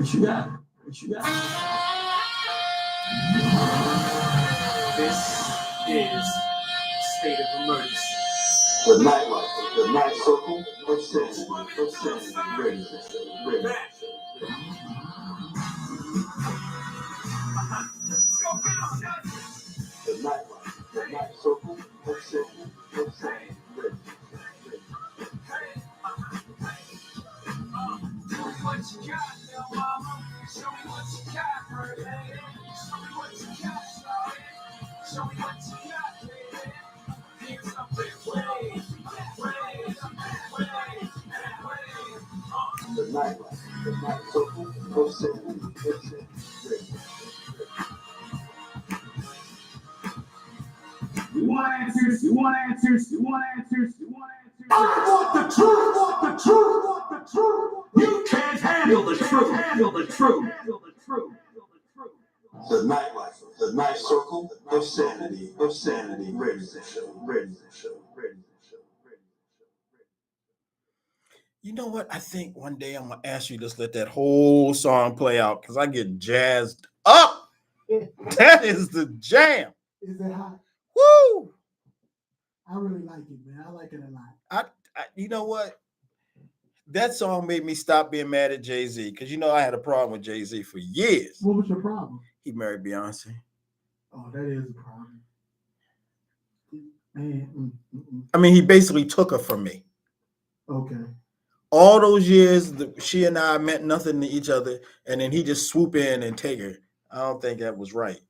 What you got? What you got? This is State of Emergency. The Nightlifer, the Night Circle of Sanity, ready. The Nightlifer, the Night Circle of Sanity, ready. What you got, little mama? Show me what you got, baby. Show me what you got, shawty. Show me what you got, baby. Here's something way. The Nightlifer, the Night Circle of Sanity, ready. You want answers? You want answers? You want answers? You want answers? I want the truth, want the truth, want the truth. You can't handle the truth. Handle the truth. Handle the truth. The Nightlifer, the Night Circle of Sanity, ready. You know what? I think one day I'm gonna ask you to just let that whole song play out because I get jazzed up. That is the jam. Is it hot? Woo! I really like it, man. I like it a lot. You know what? That song made me stop being mad at Jay-Z because I had a problem with Jay-Z for years. What was your problem? He married Beyonce. Oh, that is a problem. Man, I mean, he basically took her from me. Okay. All those years, she and I meant nothing to each other, and then he just swoop in and take her. I don't think that was right.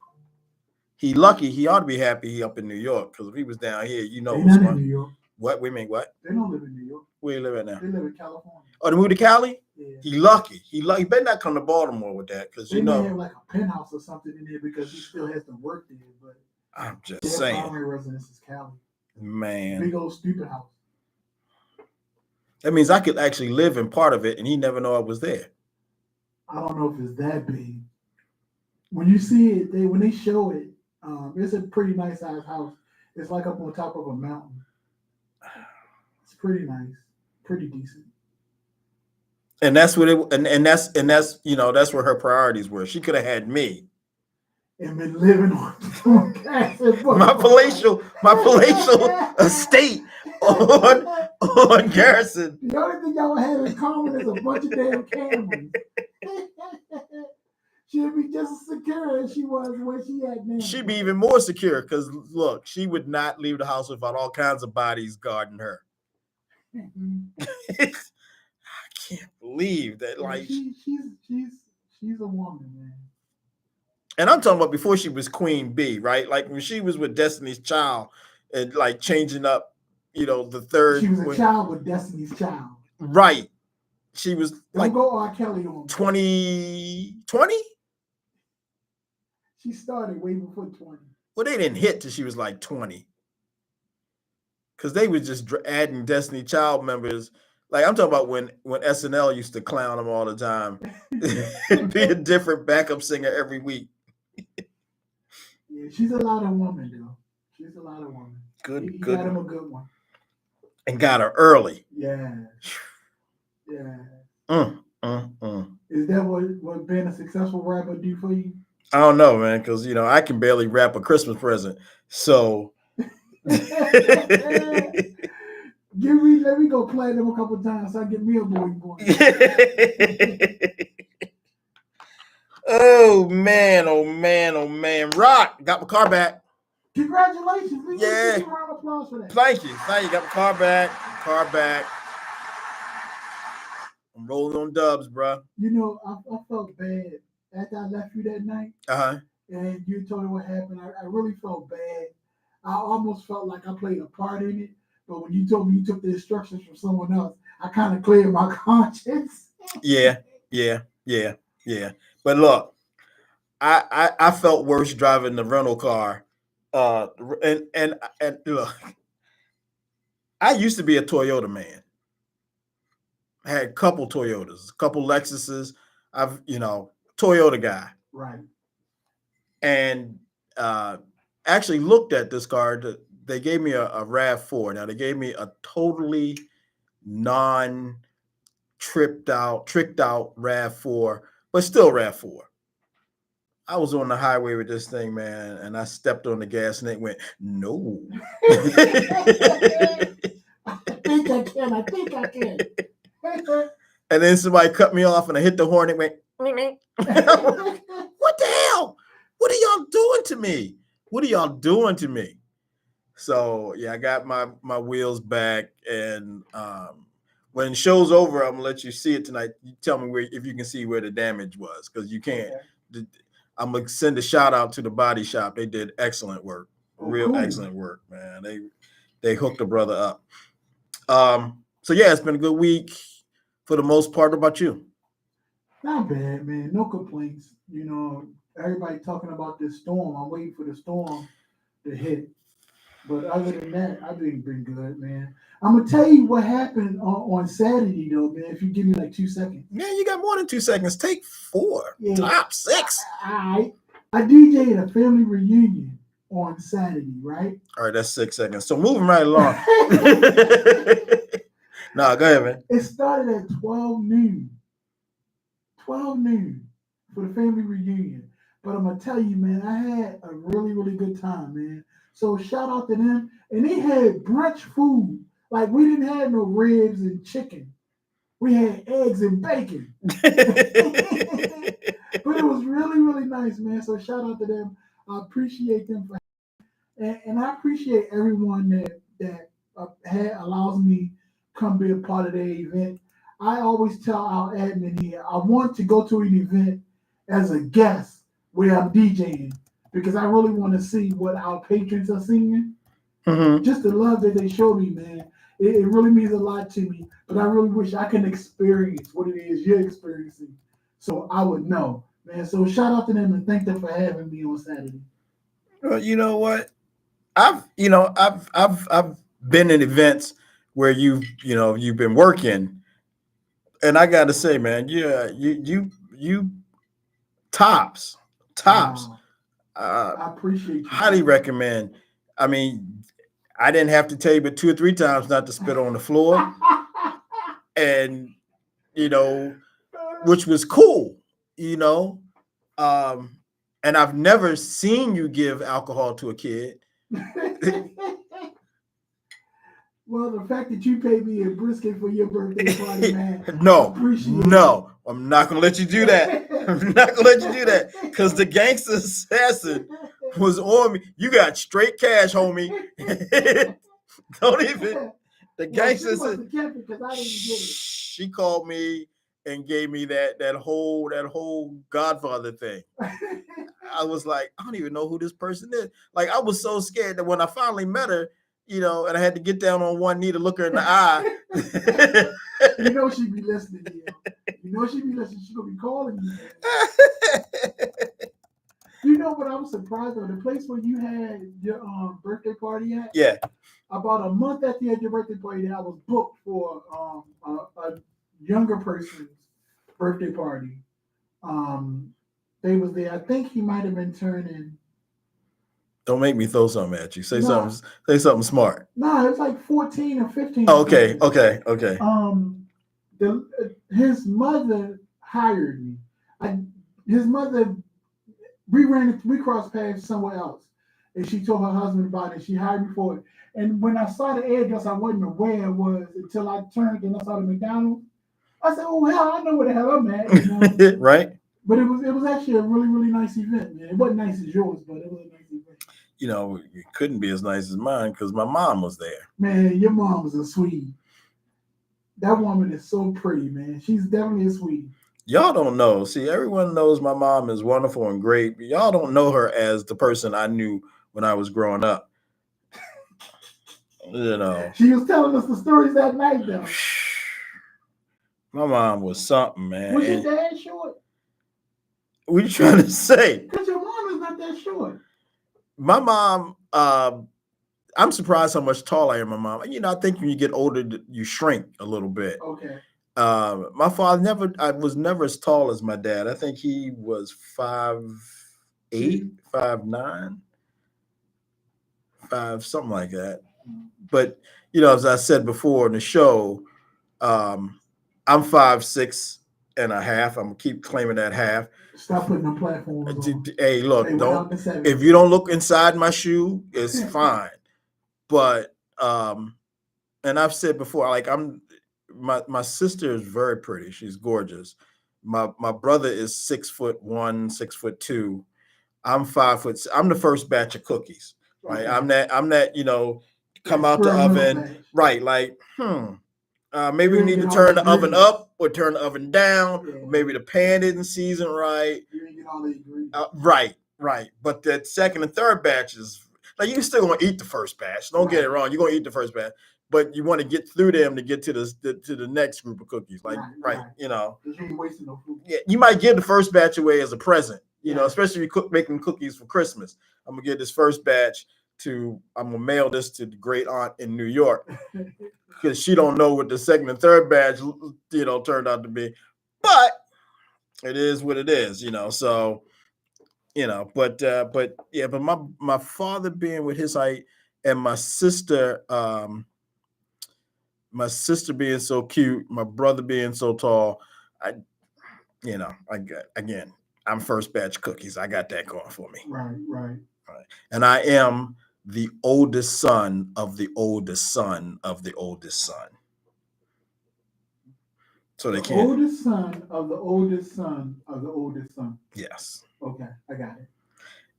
He lucky. He ought to be happy he up in New York because if he was down here, They're not in New York. What? We mean what? They don't live in New York. Where you live at now? They live in California. Oh, they moved to Cali? Yeah. He lucky. He better not come to Baltimore with that because They may have like a penthouse or something in there because he still has to work there. But I'm just their saying. primary residence is Cali. Man. Big old stupid house. That means I could actually live in part of it and he never know I was there. I don't know if it's that big. When you see it, when they show it, it's a pretty nice size house. It's like up on top of a mountain. It's pretty nice, pretty decent. And that's what it and that's that's where her priorities were. She could have had me. And been living on gas and my palatial estate on Garrison. The only thing y'all have in common is a bunch of damn cameras. She'd be just as secure as she was where she at now. She'd be even more secure because look, she would not leave the house without all kinds of bodies guarding her. I can't believe that. Like she's a woman, man. And I'm talking about before she was Queen Bee, right? Like when she was with Destiny's Child and like changing up, the third. She was a child with Destiny's Child. Right. She was Don't go R. Kelly on 2020? She started way before 20. Well, they didn't hit till she was like 20. Because they were just adding Destiny Child members. Like I'm talking about when SNL used to clown them all the time. Be a different backup singer every week. Yeah, she's a lot of woman, though. She's a lot of woman. Good. Got him a good one. And got her early. Yeah. Yeah. Is that what being a successful rapper do for you? I don't know, man, because I can barely rap a Christmas present. So let me go play them a couple times so I get me a boy. Oh man. Rock, got my car back. Congratulations. Yeah. Give me a round of applause for that. Thank you. Got my car back. I'm rolling on dubs, bro. I felt bad after I left you that night. And you told me what happened. I really felt bad. I almost felt like I played a part in it. But when you told me you took the instructions from someone else, I kind of cleared my conscience. Yeah. But look, I felt worse driving the rental car. And look, I used to be a Toyota man. I had a couple Toyotas, a couple Lexuses. I've, Toyota guy. Right. And actually looked at this car. They gave me a RAV4. Now they gave me a totally tricked out RAV4 but still RAV4. I was on the highway with this thing, man, and I stepped on the gas and it went, no. I think I can. And then somebody cut me off and I hit the horn and it went, what the hell? What are y'all doing to me? What are y'all doing to me? So yeah, I got my wheels back, and when the show's over, I'm gonna let you see it tonight. You tell me if you can see where the damage was, because you can't. Okay. I'm gonna send a shout out to the body shop. They did excellent work, real excellent work, man. They hooked the brother up. So yeah, it's been a good week for the most part. What about you? Not bad, man. No complaints. You know, everybody talking about this storm. I'm waiting for the storm to hit. But other than that, I've been good, man. I'm gonna tell you what happened on Saturday, though, man. If you give me like 2 seconds. Man, you got more than 2 seconds. Take 4. Yeah. Top 6. I DJ'd a family reunion on Saturday, right? All right, that's 6 seconds. So moving right along. No, go ahead, man. It started at 12 noon. 12 noon for the family reunion. But I'm gonna tell you, man, I had a really, really good time, man. So shout out to them. And they had brunch food. Like, we didn't have no ribs and chicken. We had eggs and bacon. But it was really, really nice, man. So shout out to them. I appreciate them for and I appreciate everyone that allows me come be a part of their event. I always tell our admin here, I want to go to an event as a guest where I'm DJing, because I really want to see what our patrons are singing. Mm-hmm. Just the love that they show me, man. It really means a lot to me. But I really wish I can experience what it is you're experiencing, so I would know, man. So shout out to them and thank them for having me on Saturday. Well, you know what? I've been in events where you've been working, and I got to say, man, yeah, you tops. Wow. I appreciate you. Highly recommend. I mean, I didn't have to tell you but 2 or 3 times not to spit on the floor, and which was cool, and I've never seen you give alcohol to a kid. Well, the fact that you paid me a brisket for your birthday party, man. No, I'm not gonna let you do that. I'm not gonna let you do that, because the gangster assassin was on me. You got straight cash, homie. Don't even. The gangster she called me and gave me that whole Godfather thing. I was like, I don't even know who this person is. Like, I was so scared that when I finally met her, and I had to get down on one knee to look her in the eye. She'd be listening to you. She'd be listening. She's gonna be calling you. What I was surprised of? The place where you had your birthday party at? Yeah. About a month after you had your birthday party, I was booked for a younger person's birthday party. They was there. I think he might have been turning. Don't make me throw something at you. Say something smart. No, it's like 14 or 15. Oh, okay. His mother hired me. His mother, we crossed paths somewhere else, and she told her husband about it. She hired me for it. And when I saw the address, I wasn't aware it was until I turned and I saw the McDonald's. I said, "Oh hell, I know where the hell I'm at." Right. But it was actually a really, really nice event, man. It wasn't nice as yours, but it was a nice event. It couldn't be as nice as mine because my mom was there. Man, your mom was a sweetie. That woman is so pretty, man. She's definitely a sweetie. Y'all don't know. See, everyone knows my mom is wonderful and great, but y'all don't know her as the person I knew when I was growing up. She was telling us the stories that night, though. My mom was something, man. Was your dad short? What are you trying to say? Because your mom is not that short. My mom, I'm surprised how much taller I am. My mom, I think when you get older, you shrink a little bit. Okay. My father I was never as tall as my dad. I think he was 5'8", 5'9", 5, something like that. But as I said before in the show, I'm 5'6", and a half. I'm gonna keep claiming that half. Stop putting them platforms on. Hey, look, They went out to 7. if you don't look inside my shoe, it's fine. But and I've said before, like my sister is very pretty. She's gorgeous. My brother is 6'1", 6'2". I'm 5 foot. I'm the first batch of cookies, right? Okay. I'm that come out the oven, batch. Right? Like maybe we need to turn the oven up or turn the oven down. Yeah. Maybe the pan isn't seasoned right. You didn't get all the ingredients. Right. But that second and third batch is like you still want to eat the first batch. Don't get it wrong. You're gonna eat the first batch, but you want to get through them to get to the next group of cookies. Like right. You ain't wasting no food. Yeah, you might give the first batch away as a present. Especially if you're making cookies for Christmas. I'm gonna get this first batch I'm gonna mail this to the great aunt in New York because she don't know what the second and third batch turned out to be, but it is what it is. So but my father being with his height and my sister being so cute, my brother being so tall, I'm first batch cookies. I got that going for me. Right. And I am the oldest son of the oldest son of the oldest son. So they can't. Oldest son of the oldest son of the oldest son. Yes. Okay, I got it.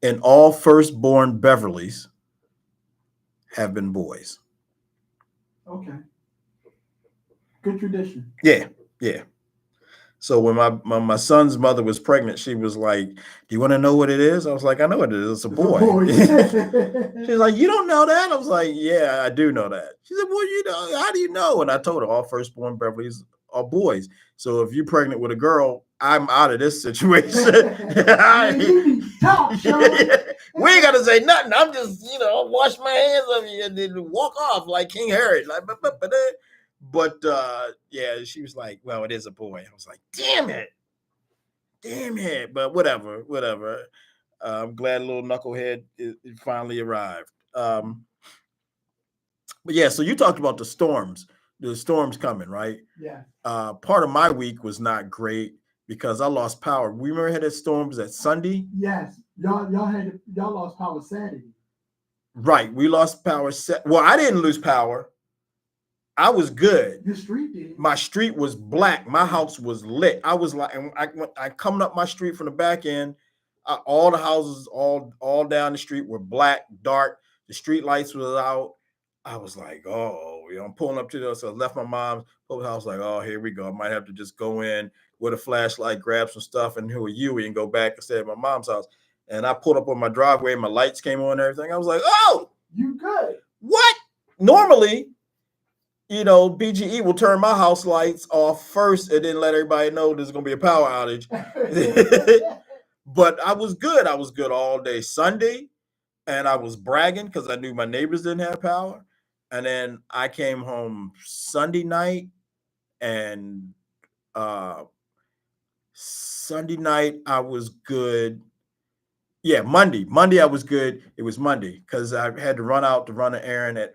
And all firstborn Beverleys have been boys. Okay. Good tradition. Yeah. So when my son's mother was pregnant, she was like, "Do you want to know what it is?" I was like, "I know what it is. It's a boy." She's like, "You don't know that?" I was like, "Yeah, I do know that." She said, "Well, how do you know?" And I told her all firstborn Beverleys are boys. So if you're pregnant with a girl, I'm out of this situation. We ain't got to say nothing. I'm just, wash my hands of you and then walk off like King Herod. But yeah, she was like, "Well, it is a boy." I was like, damn it. But whatever. I'm glad little knucklehead it finally arrived. But yeah, so you talked about the storms coming, right? Yeah. Part of my week was not great because I lost power. We remember had the storms at Sunday? Yes. Y'all lost power Saturday. Right. We lost power. Well, I didn't lose power. I was good. The street did. My street was black. My house was lit. I was like, I coming up my street from the back end. All the houses, all down the street were black, dark. The street lights was out. I was like, oh, I'm pulling up to this. So I left my mom's house. Like, oh, here we go. I might have to just go in with a flashlight, grab some stuff, and who are you? And go back and stay at my mom's house. And I pulled up on my driveway. My lights came on and everything. I was like, oh, you good? What? Normally, BGE will turn my house lights off first and then let everybody know there's going to be a power outage. But I was good. I was good all day Sunday, and I was bragging because I knew my neighbors didn't have power. And then I came home Sunday night, and Sunday night I was good. Yeah, Monday I was good. It was Monday because I had to run out to run an errand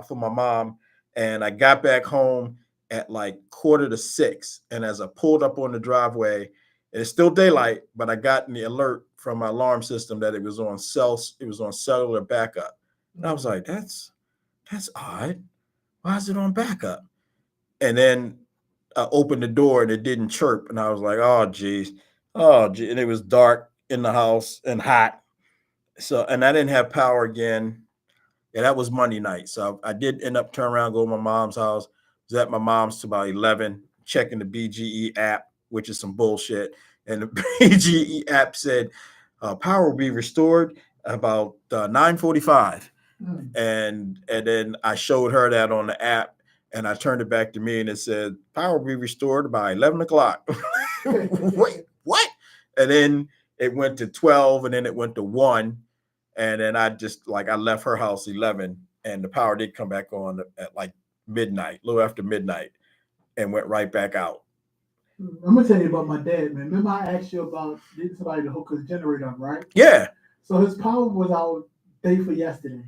for my mom. And I got back home at like 5:45. And as I pulled up on the driveway, and it's still daylight, but I got the alert from my alarm system that it was on cellular backup. And I was like, that's odd. Why is it on backup? And then I opened the door and it didn't chirp. And I was like, oh, geez. And it was dark in the house and hot. So, and I didn't have power again. Yeah, that was Monday night. So I did end up turning around, go to my mom's house. I was at my mom's till about 11, checking the BGE app, which is some bullshit. And the BGE app said power will be restored about 9:45. And then I showed her that on the app, and I turned it back to me, and it said power will be restored by 11 o'clock. Wait, what? And then it went to 12, and then it went to 1. And then I left her house 11, and the power did come back on at like midnight, a little after midnight, and went right back out. I'm gonna tell you about my dad, man. Remember I asked you about getting somebody to hook his generator up, right? Yeah. So his power was out day for yesterday,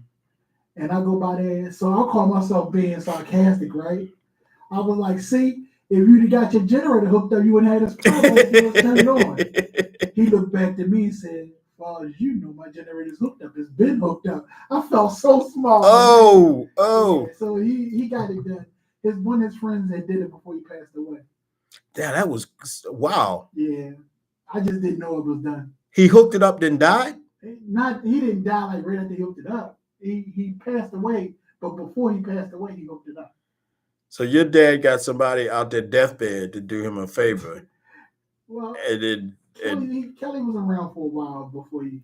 and I go by there. So I call myself being sarcastic, right? I was like, see, If you'd have got your generator hooked up, you wouldn't have had this problem. You turn it on. He looked back to me and said, "As far as you know, my generator's hooked up. It's been hooked up." I felt so small. Oh. Yeah, so he got it done. One of his friends that did it before he passed away. Yeah, that was wow. Yeah, I just didn't know it was done. He hooked it up, then died? He didn't die like right after he hooked it up. He passed away, but before he passed away, he hooked it up. So your dad got somebody out their deathbed to do him a favor. Well, and then Kelly was around for a while before he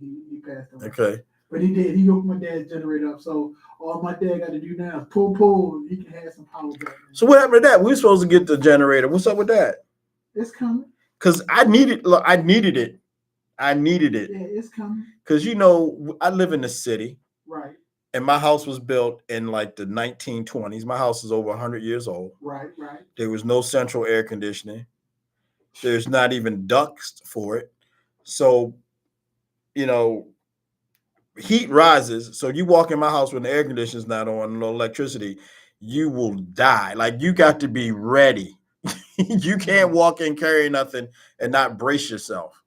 passed away. Okay. But he did. He hooked my dad's generator up. So all my dad got to do now is pull. He can have some power back. So what happened to that? We were supposed to get the generator. What's up with that? It's coming. Because I needed it. I needed it. Yeah, it's coming. Because I live in the city. Right. And my house was built in like the 1920s. My house is over 100 years old. Right. There was no central air conditioning. There's not even ducts for it. So, heat rises. So you walk in my house when the air conditioner's not on, no electricity, you will die. Like, you got to be ready. You can't walk in carrying nothing and not brace yourself.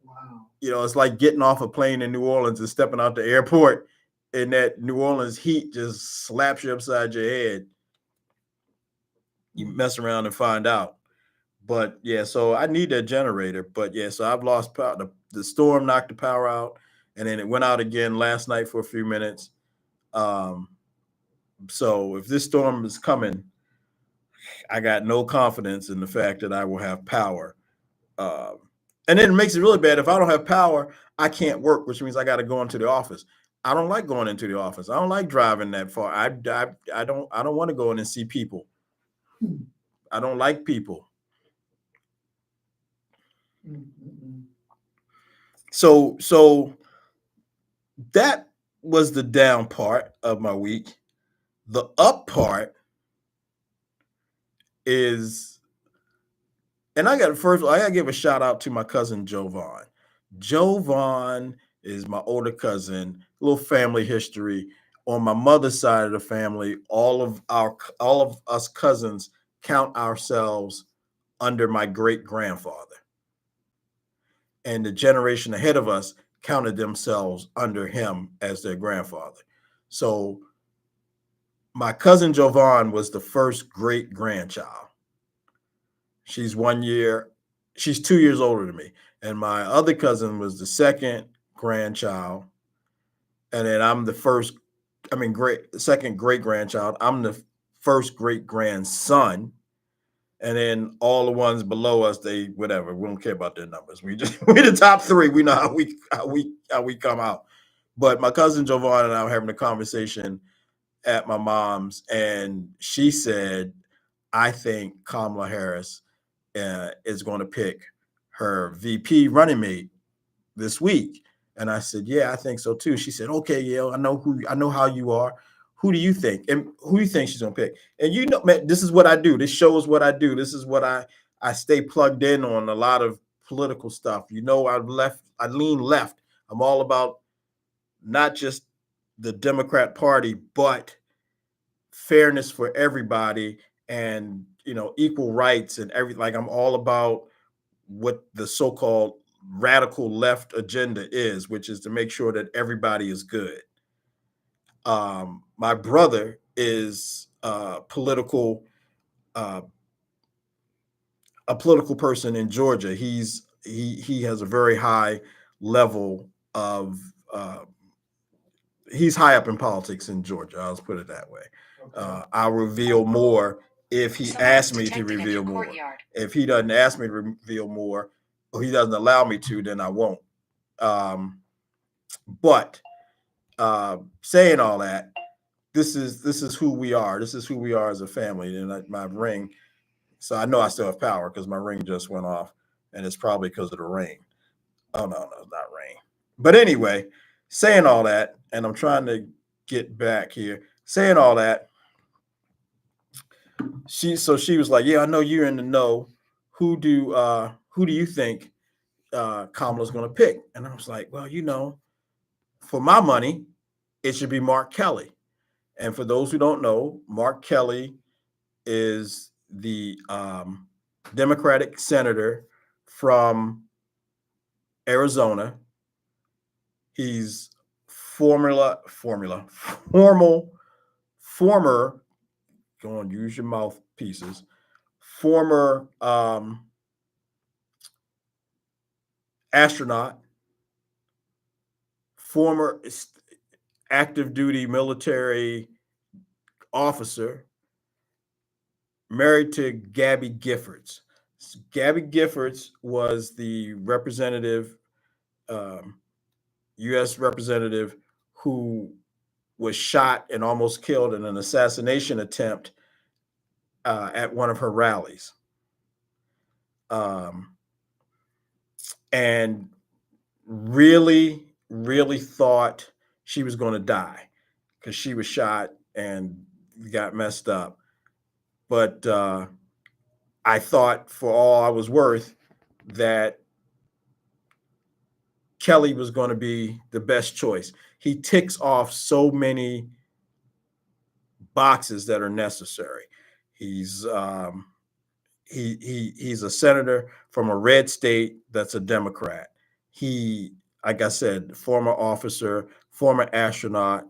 Wow. It's like getting off a plane in New Orleans and stepping out the airport, and that New Orleans heat just slaps you upside your head. You mess around and find out. But yeah, so I need that generator. But yeah, so I've lost power. The storm knocked the power out, and then it went out again last night for a few minutes. So if this storm is coming, I got no confidence in the fact that I will have power. And then it makes it really bad. If I don't have power, I can't work, which means I got to go into the office. I don't like going into the office. I don't like driving that far. I don't want to go in and see people. I don't like people. So that was the down part of my week. The up part is, and I got to give a shout out to my cousin Jovan. Jovan is my older cousin. A little family history. On my mother's side of the family, all of us cousins count ourselves under my great grandfather, and the generation ahead of us counted themselves under him as their grandfather. So my cousin Jovan was the first great grandchild. She's 2 years older than me. And my other cousin was the second grandchild. And then I'm second great grandchild. I'm the first great grandson. And then all the ones below us, we don't care about their numbers. We're the top three. We know how we come out. But my cousin Jovan and I were having a conversation at my mom's, and she said, I think Kamala Harris is going to pick her VP running mate this week. And I said, yeah, I think so too. She said, okay, Yale, I know how you are. Who do you think? And who do you think she's going to pick? And man, this is what I do. This shows what I do. This is what I stay plugged in on a lot of political stuff. I lean left. I'm all about not just the Democrat Party, but fairness for everybody and, equal rights and everything. Like, I'm all about what the so-called radical left agenda is, which is to make sure that everybody is good. My brother is a political person in Georgia. He has a very high level of he's high up in politics in Georgia. I'll put it that way. Okay. I'll reveal more if he asks me to reveal more. If he doesn't ask me to reveal more, or he doesn't allow me to, then I won't. But saying all that, this is who we are. This is who we are as a family. And my ring, so I know I still have power because my ring just went off, and it's probably because of the rain. Oh no, it's not rain. But anyway, saying all that, and I'm trying to get back here. Saying all that, she was like, yeah, I know you're in the know. Who do you think Kamala's going to pick? And I was like, well, for my money, it should be Mark Kelly. And for those who don't know, Mark Kelly is the Democratic senator from Arizona. He's former, go on, use your mouthpieces, former astronaut, former active duty military officer, married to Gabby Giffords. Gabby Giffords was the representative, U.S. representative, who was shot and almost killed in an assassination attempt at one of her rallies. And really, really thought she was going to die because she was shot and got messed up. But I thought, for all I was worth, that Kelly was going to be the best choice. He ticks off so many boxes that are necessary. He's he's a senator from a red state that's a Democrat. He, like I said, former officer, former astronaut,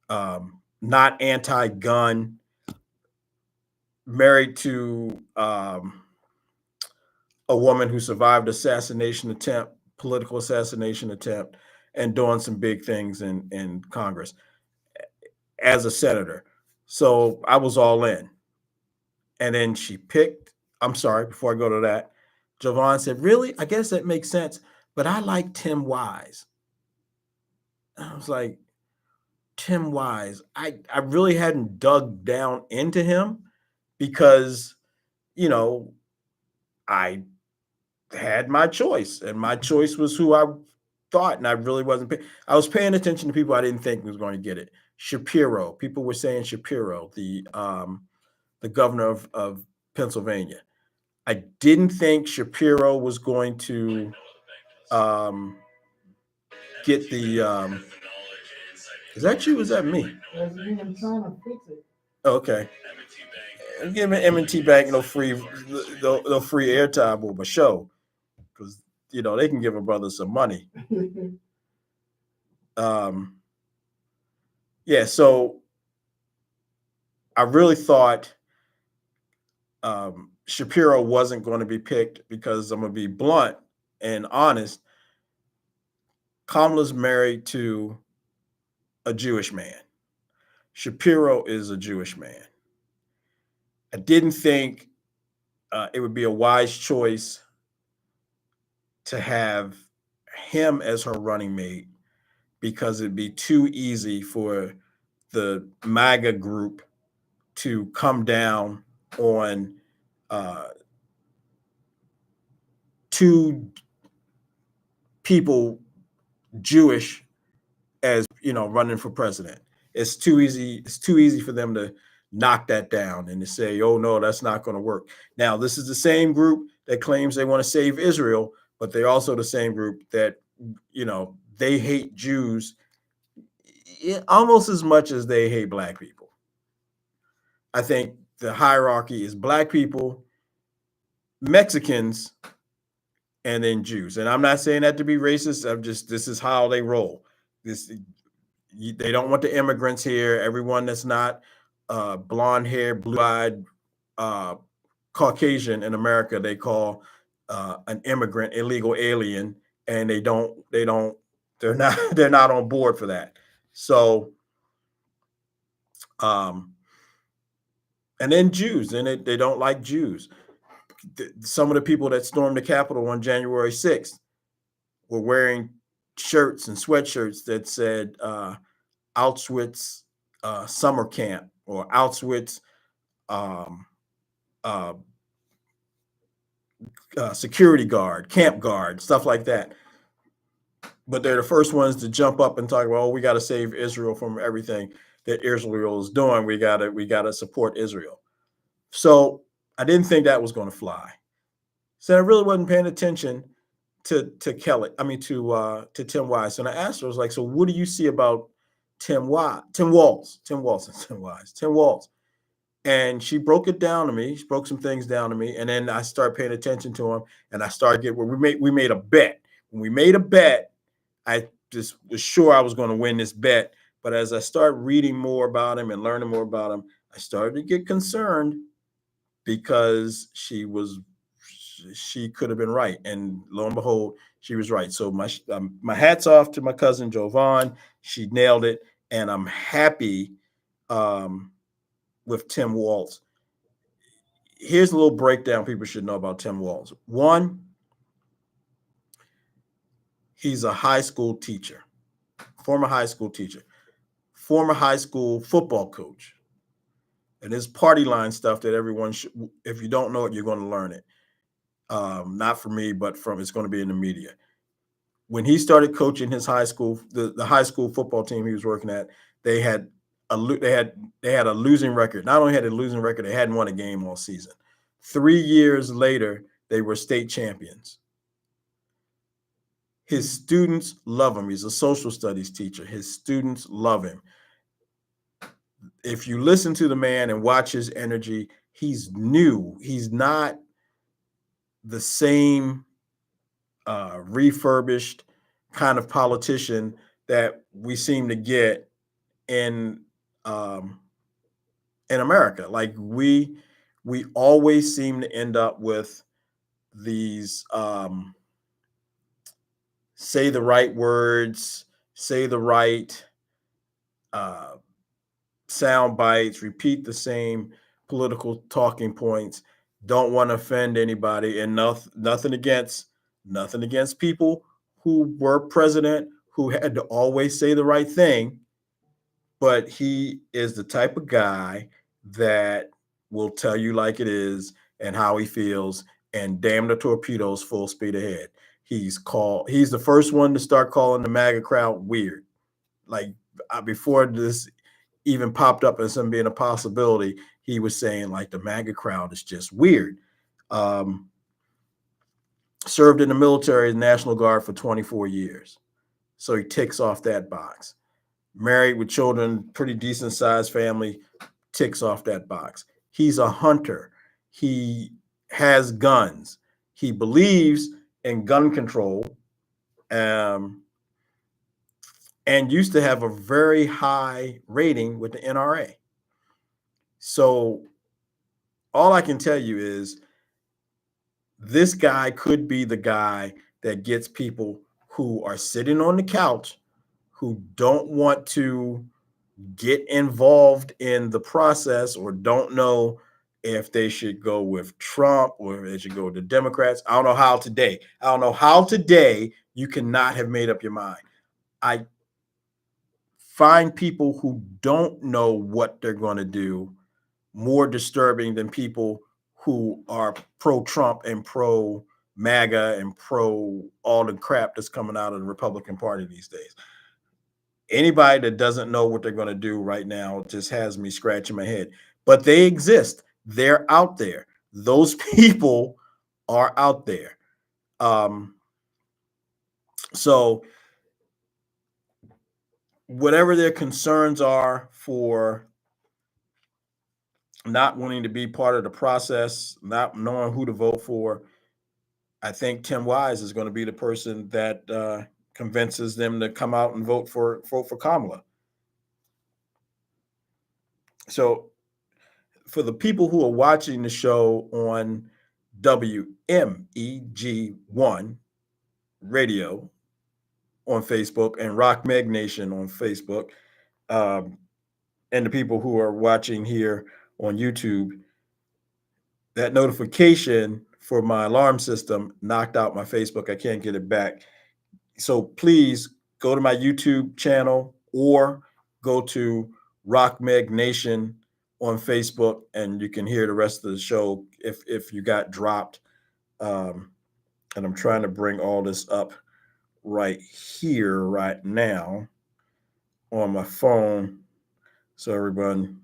not anti-gun, married to a woman who survived political assassination attempt, and doing some big things in Congress as a senator. So I was all in. And then she picked, I'm sorry, before I go to that, Javon said, really? I guess that makes sense. But I like Tim Wise. I was like, Tim Wise. I really hadn't dug down into him because, I had my choice, and my choice was who I thought, and I really wasn't I was paying attention to people I didn't think was going to get it. Shapiro. People were saying Shapiro, the governor of Pennsylvania. I didn't think Shapiro was going to get the. Is that you? Is that me? That's me. I'm trying to fix it. Okay. I'm giving M&T Bank no free airtime with my show, because they can give a brother some money. Yeah. So I really thought Shapiro wasn't going to be picked because, I'm going to be blunt and honest, Kamala's married to a Jewish man. Shapiro is a Jewish man. I didn't think it would be a wise choice to have him as her running mate, because it'd be too easy for the MAGA group to come down on two people Jewish as running for president. It's too easy. It's too easy for them to knock that down and to say, oh no, that's not going to work. Now, this is the same group that claims they want to save Israel, but they're also the same group that they hate Jews almost as much as they hate black people. I think the hierarchy is black people, Mexicans, and then Jews. And I'm not saying that to be racist. This is how they roll. They don't want the immigrants here. Everyone that's not blonde hair, blue-eyed, Caucasian in America, they call an immigrant, illegal alien, and they're not on board for that. So, and then Jews, and they don't like Jews. Some of the people that stormed the Capitol on January 6th were wearing shirts and sweatshirts that said Auschwitz summer camp, or Auschwitz security guard, camp guard, stuff like that. But they're the first ones to jump up and talk about, oh, we got to save Israel from everything that Israel is doing. We gotta support Israel. So I didn't think that was going to fly. So I really wasn't paying attention to Kelly. I mean to Tim Wise. And I asked her, I was like, so what do you see about Tim Walz? And she broke it down to me. She broke some things down to me, and then I started paying attention to him, and I started getting. We made a bet. When we made a bet, I just was sure I was going to win this bet. But as I started reading more about him and learning more about him, I started to get concerned because she could have been right, and lo and behold, she was right. So my hats off to my cousin Jovan. She nailed it, and I'm happy um, with Tim Walz. Here's a little breakdown people should know about Tim Walz. One, he's a high school teacher, former high school teacher, former high school football coach. And this party line stuff that everyone should, if you don't know it, you're going to learn it. Not from me, but it's going to be in the media. When he started coaching his high school, the high school football team he was working at, they had a losing record. Not only had a losing record, they hadn't won a game all season. 3 years later, they were state champions. His students love him. He's a social studies teacher. His students love him. If you listen to the man and watch his energy, he's new. He's not the same refurbished kind of politician that we seem to get in America. Like we always seem to end up with these say the right words, say the right sound bites, repeat the same political talking points, don't want to offend anybody, and nothing against people who were president who had to always say the right thing. But he is the type of guy that will tell you like it is and how he feels, and damn the torpedoes full speed ahead. He's the first one to start calling the MAGA crowd weird. Like before this even popped up as some being a possibility, he was saying like the MAGA crowd is just weird. Served in the military, National Guard for 24 years. So he ticks off that box. Married with children, pretty decent sized family, ticks off that box. He's a hunter. He has guns. He believes in gun control, and used to have a very high rating with the NRA. So all I can tell you is this guy could be the guy that gets people who are sitting on the couch, who don't want to get involved in the process or don't know if they should go with Trump or they should go with the Democrats. I don't know how today you cannot have made up your mind. I find people who don't know what they're going to do more disturbing than people who are pro-Trump and pro-MAGA and pro all the crap that's coming out of the Republican Party these days. Anybody that doesn't know what they're going to do right now just has me scratching my head. But they exist. They're out there. Those people are out there. So whatever their concerns are for not wanting to be part of the process, not knowing who to vote for, I think Tim Wise is going to be the person that convinces them to come out and vote for Kamala. So for the people who are watching the show on WMEG1 radio on Facebook and Rock Meg Nation on Facebook, and the people who are watching here on YouTube, that notification for my alarm system knocked out my Facebook. I can't get it back. So please go to my YouTube channel or go to Rock Meg Nation on Facebook, and you can hear the rest of the show if you got dropped. And I'm trying to bring all this up right here, right now on my phone. So everyone,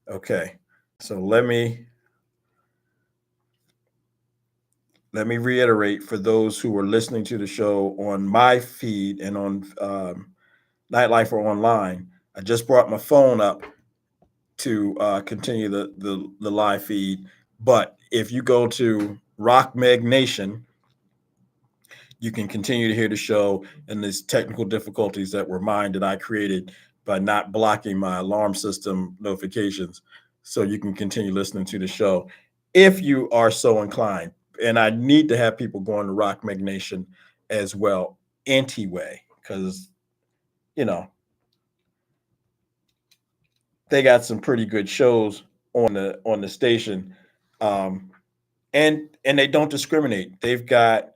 okay. So let me reiterate for those who are listening to the show on my feed and on Nitelifer Online. I just brought my phone up to continue the live feed. But if you go to Rock Meg Nation, you can continue to hear the show, and these technical difficulties that were mine that I created by not blocking my alarm system notifications. So you can continue listening to the show if you are so inclined. And I need to have people going to Rock Meg Nation as well, anyway, because, you know, they got some pretty good shows on the station. And they don't discriminate. They've got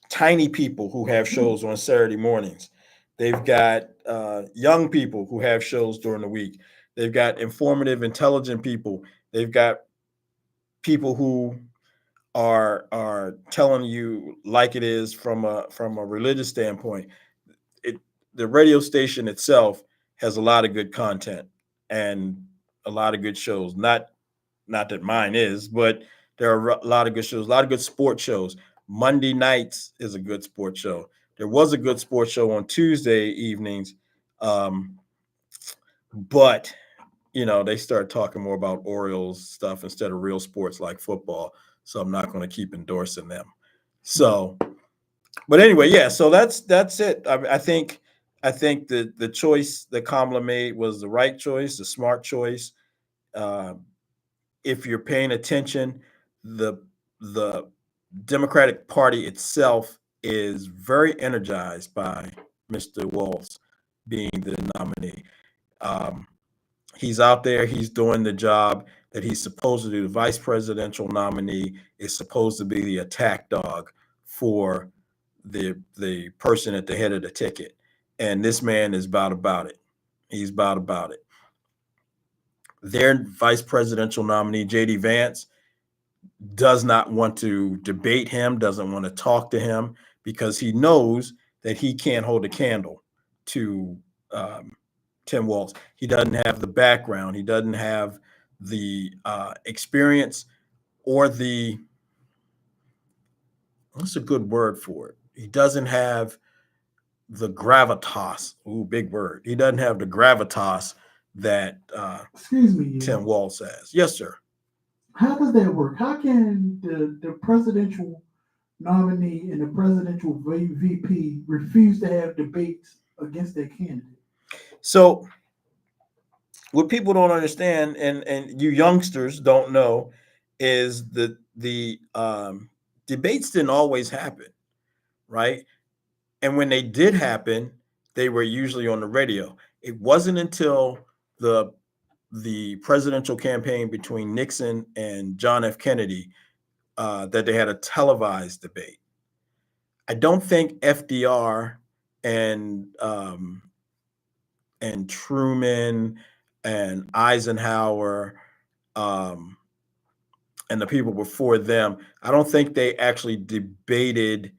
tiny people who have shows on Saturday mornings. They've got young people who have shows during the week. They've got informative, intelligent people. They've got people who are telling you like it is from a religious standpoint. It The radio station itself has a lot of good content and a lot of good shows. Not that mine is, but there are a lot of good shows, a lot of good sports shows. Monday nights is a good sports show. There was a good sports show on Tuesday evenings, but they start talking more about Orioles stuff instead of real sports like football. So I'm not going to keep endorsing them. So, but anyway, yeah. So that's it. I think the choice that Kamala made was the right choice, the smart choice. If you're paying attention, the Democratic Party itself is very energized by Mr. Walz being the nominee. He's out there. He's doing the job that he's supposed to do. The vice presidential nominee is supposed to be the attack dog for the person at the head of the ticket. And this man is about it. He's about it. Their vice presidential nominee, J.D. Vance, does not want to debate him, doesn't want to talk to him, because he knows that he can't hold a candle to Tim Walz. He doesn't have the background. He doesn't have the experience or what's a good word for it? He doesn't have the gravitas. Ooh, big word. He doesn't have the gravitas that Excuse me, Tim Walz has. Yes, sir. How does that work? How can the presidential nominee and the presidential VP refuse to have debates against their candidate? So what people don't understand, and you youngsters don't know, is that the debates didn't always happen, right? And when they did happen, they were usually on the radio. It wasn't until the presidential campaign between Nixon and John F. Kennedy that they had a televised debate. I don't think FDR and Truman and Eisenhower and the people before them, I don't think they actually debated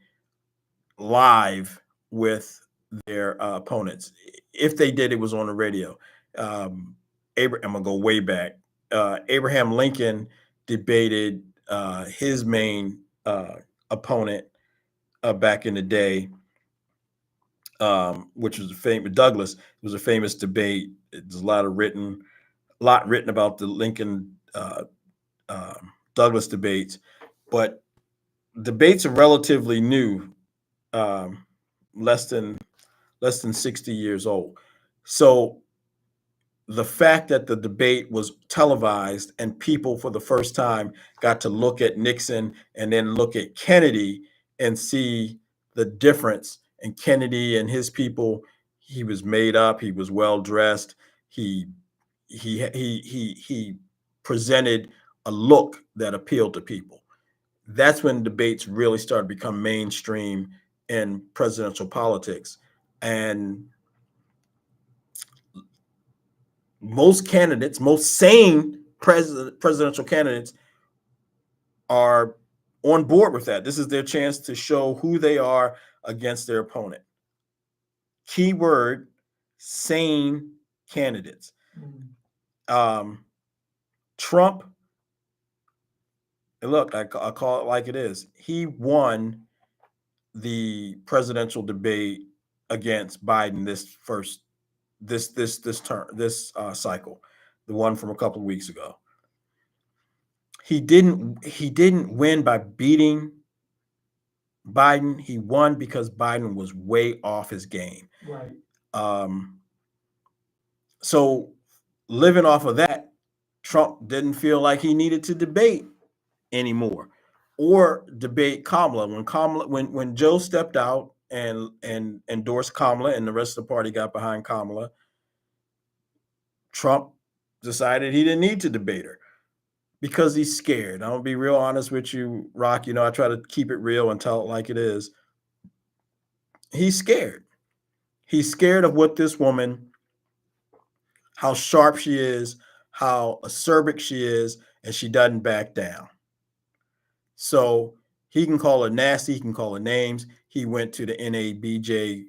live with their opponents. If they did, it was on the radio. I'm gonna go way back. Abraham Lincoln debated his main opponent back in the day, which was a famous Douglas. It was a famous debate. There's a lot written about the Lincoln Douglas debates, but debates are relatively new, less than 60 years old. So the fact that the debate was televised and people for the first time got to look at Nixon and then look at Kennedy and see the difference. And Kennedy and his people, he was made up, he was well dressed, he presented a look that appealed to people. That's when debates really started to become mainstream in presidential politics. And most candidates, most sane presidential candidates, are on board with that. This is their chance to show who they are against their opponent. Keyword: sane candidates. Trump, and look, I call it like it is. He won the presidential debate against Biden this cycle, the one from a couple of weeks ago. He didn't win by beating Biden. He won because Biden was way off his game. Right. So living off of that, Trump didn't feel like he needed to debate anymore or debate Kamala. When Joe stepped out and endorsed Kamala and the rest of the party got behind Kamala, Trump decided he didn't need to debate her because he's scared. I'm gonna be real honest with you, Rock. I try to keep it real and tell it like it is. He's scared. He's scared of what this woman, how sharp she is, how acerbic she is, and she doesn't back down. So he can call her nasty. He can call her names. He went to the NABJ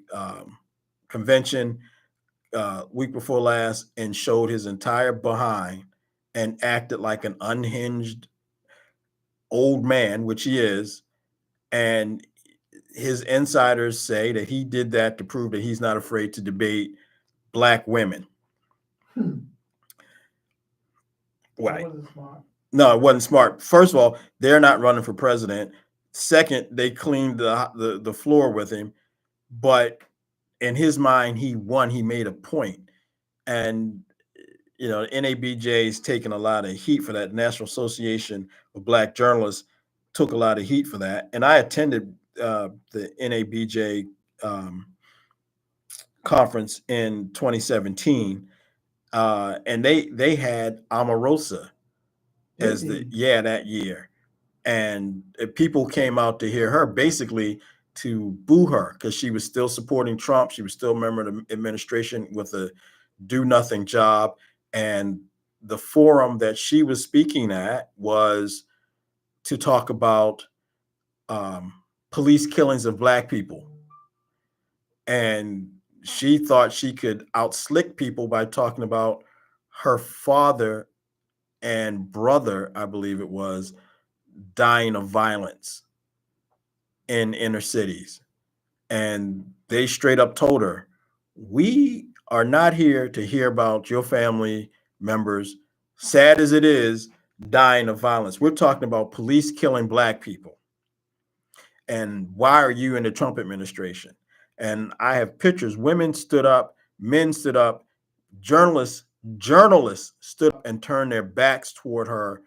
convention week before last and showed his entire behind and acted like an unhinged old man, which he is. And his insiders say that he did that to prove that he's not afraid to debate Black women. Right. No, it wasn't smart. First of all, they're not running for president. Second, they cleaned the floor with him. But in his mind, he won. He made a point. And, NABJ's taken a lot of heat for that. National Association of Black Journalists took a lot of heat for that. And I attended the NABJ conference in 2017. And they had Omarosa as that year. And people came out to hear her, basically to boo her because she was still supporting Trump. She was still a member of the administration with a do-nothing job. And the forum that she was speaking at was to talk about police killings of Black people. And she thought she could outslick people by talking about her father and brother, I believe it was, dying of violence in inner cities. And they straight up told her, we are not here to hear about your family members, sad as it is, dying of violence. We're talking about police killing Black people. And why are you in the Trump administration? And I have pictures. Women stood up, men stood up, journalists stood up and turned their backs toward her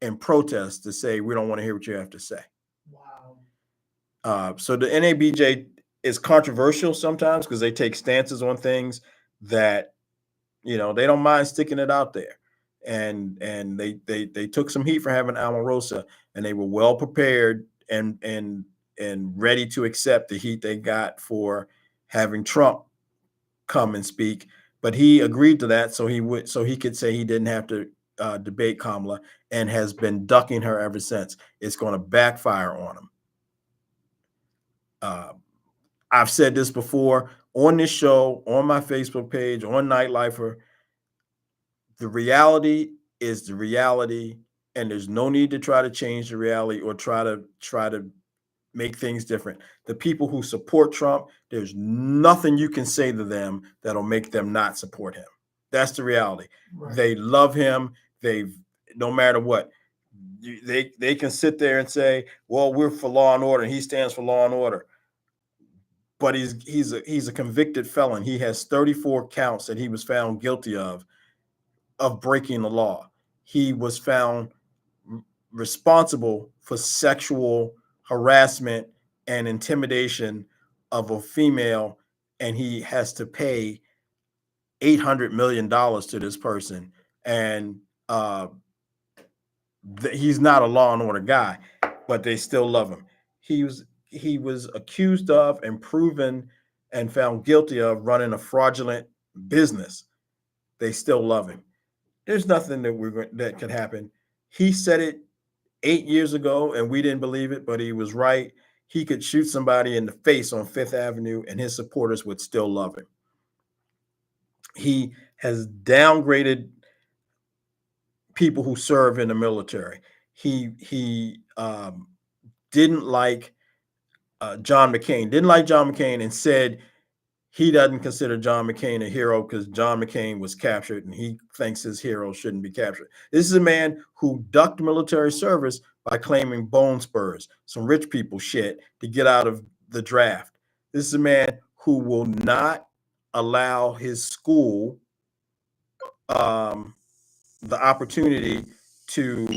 in protest to say, we don't want to hear what you have to say. Wow. So the NABJ is controversial sometimes because they take stances on things that, they don't mind sticking it out there. And they took some heat for having Omarosa, and they were well prepared and ready to accept the heat they got for having Trump come and speak. But he agreed to that so he could say he didn't have to debate Kamala, and has been ducking her ever since. It's going to backfire on him. I've said this before on this show, on my Facebook page, on Nitelifer. The reality is the reality, and there's no need to try to change the reality or try to make things different. The people who support Trump, there's nothing you can say to them that'll make them not support him. That's the reality. Right. They love him. No matter what, they can sit there and say, well, we're for law and order, and he stands for law and order. But he's a convicted felon. He has 34 counts that he was found guilty of breaking the law. He was found responsible for sexual harassment and intimidation of a female, and he has to pay $800 million to this person. And he's not a law and order guy, but they still love him. He was accused of and proven and found guilty of running a fraudulent business. They still love him. There's nothing that could happen. He said it 8 years ago, and we didn't believe it, but he was right. He could shoot somebody in the face on Fifth Avenue, and his supporters would still love him. He has downgraded people who serve in the military. He didn't like John McCain. Didn't like John McCain, and said he doesn't consider John McCain a hero because John McCain was captured and he thinks his hero shouldn't be captured. This is a man who ducked military service by claiming bone spurs, some rich people shit, to get out of the draft. This is a man who will not allow his school the opportunity to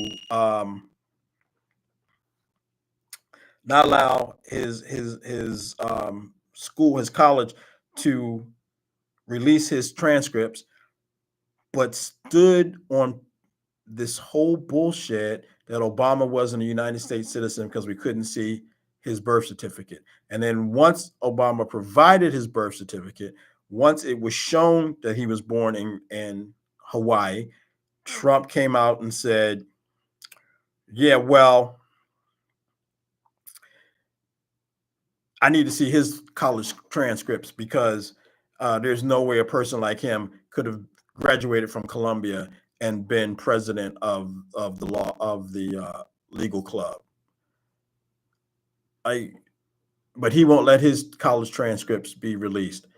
not allow his school, his college, to release his transcripts, but stood on this whole bullshit that Obama wasn't a United States citizen because we couldn't see his birth certificate. And then once Obama provided his birth certificate, once it was shown that he was born in Hawaii, Trump came out and said, yeah, well, I need to see his college transcripts because there's no way a person like him could have graduated from Columbia and been president of the law of the legal club. But he won't let his college transcripts be released.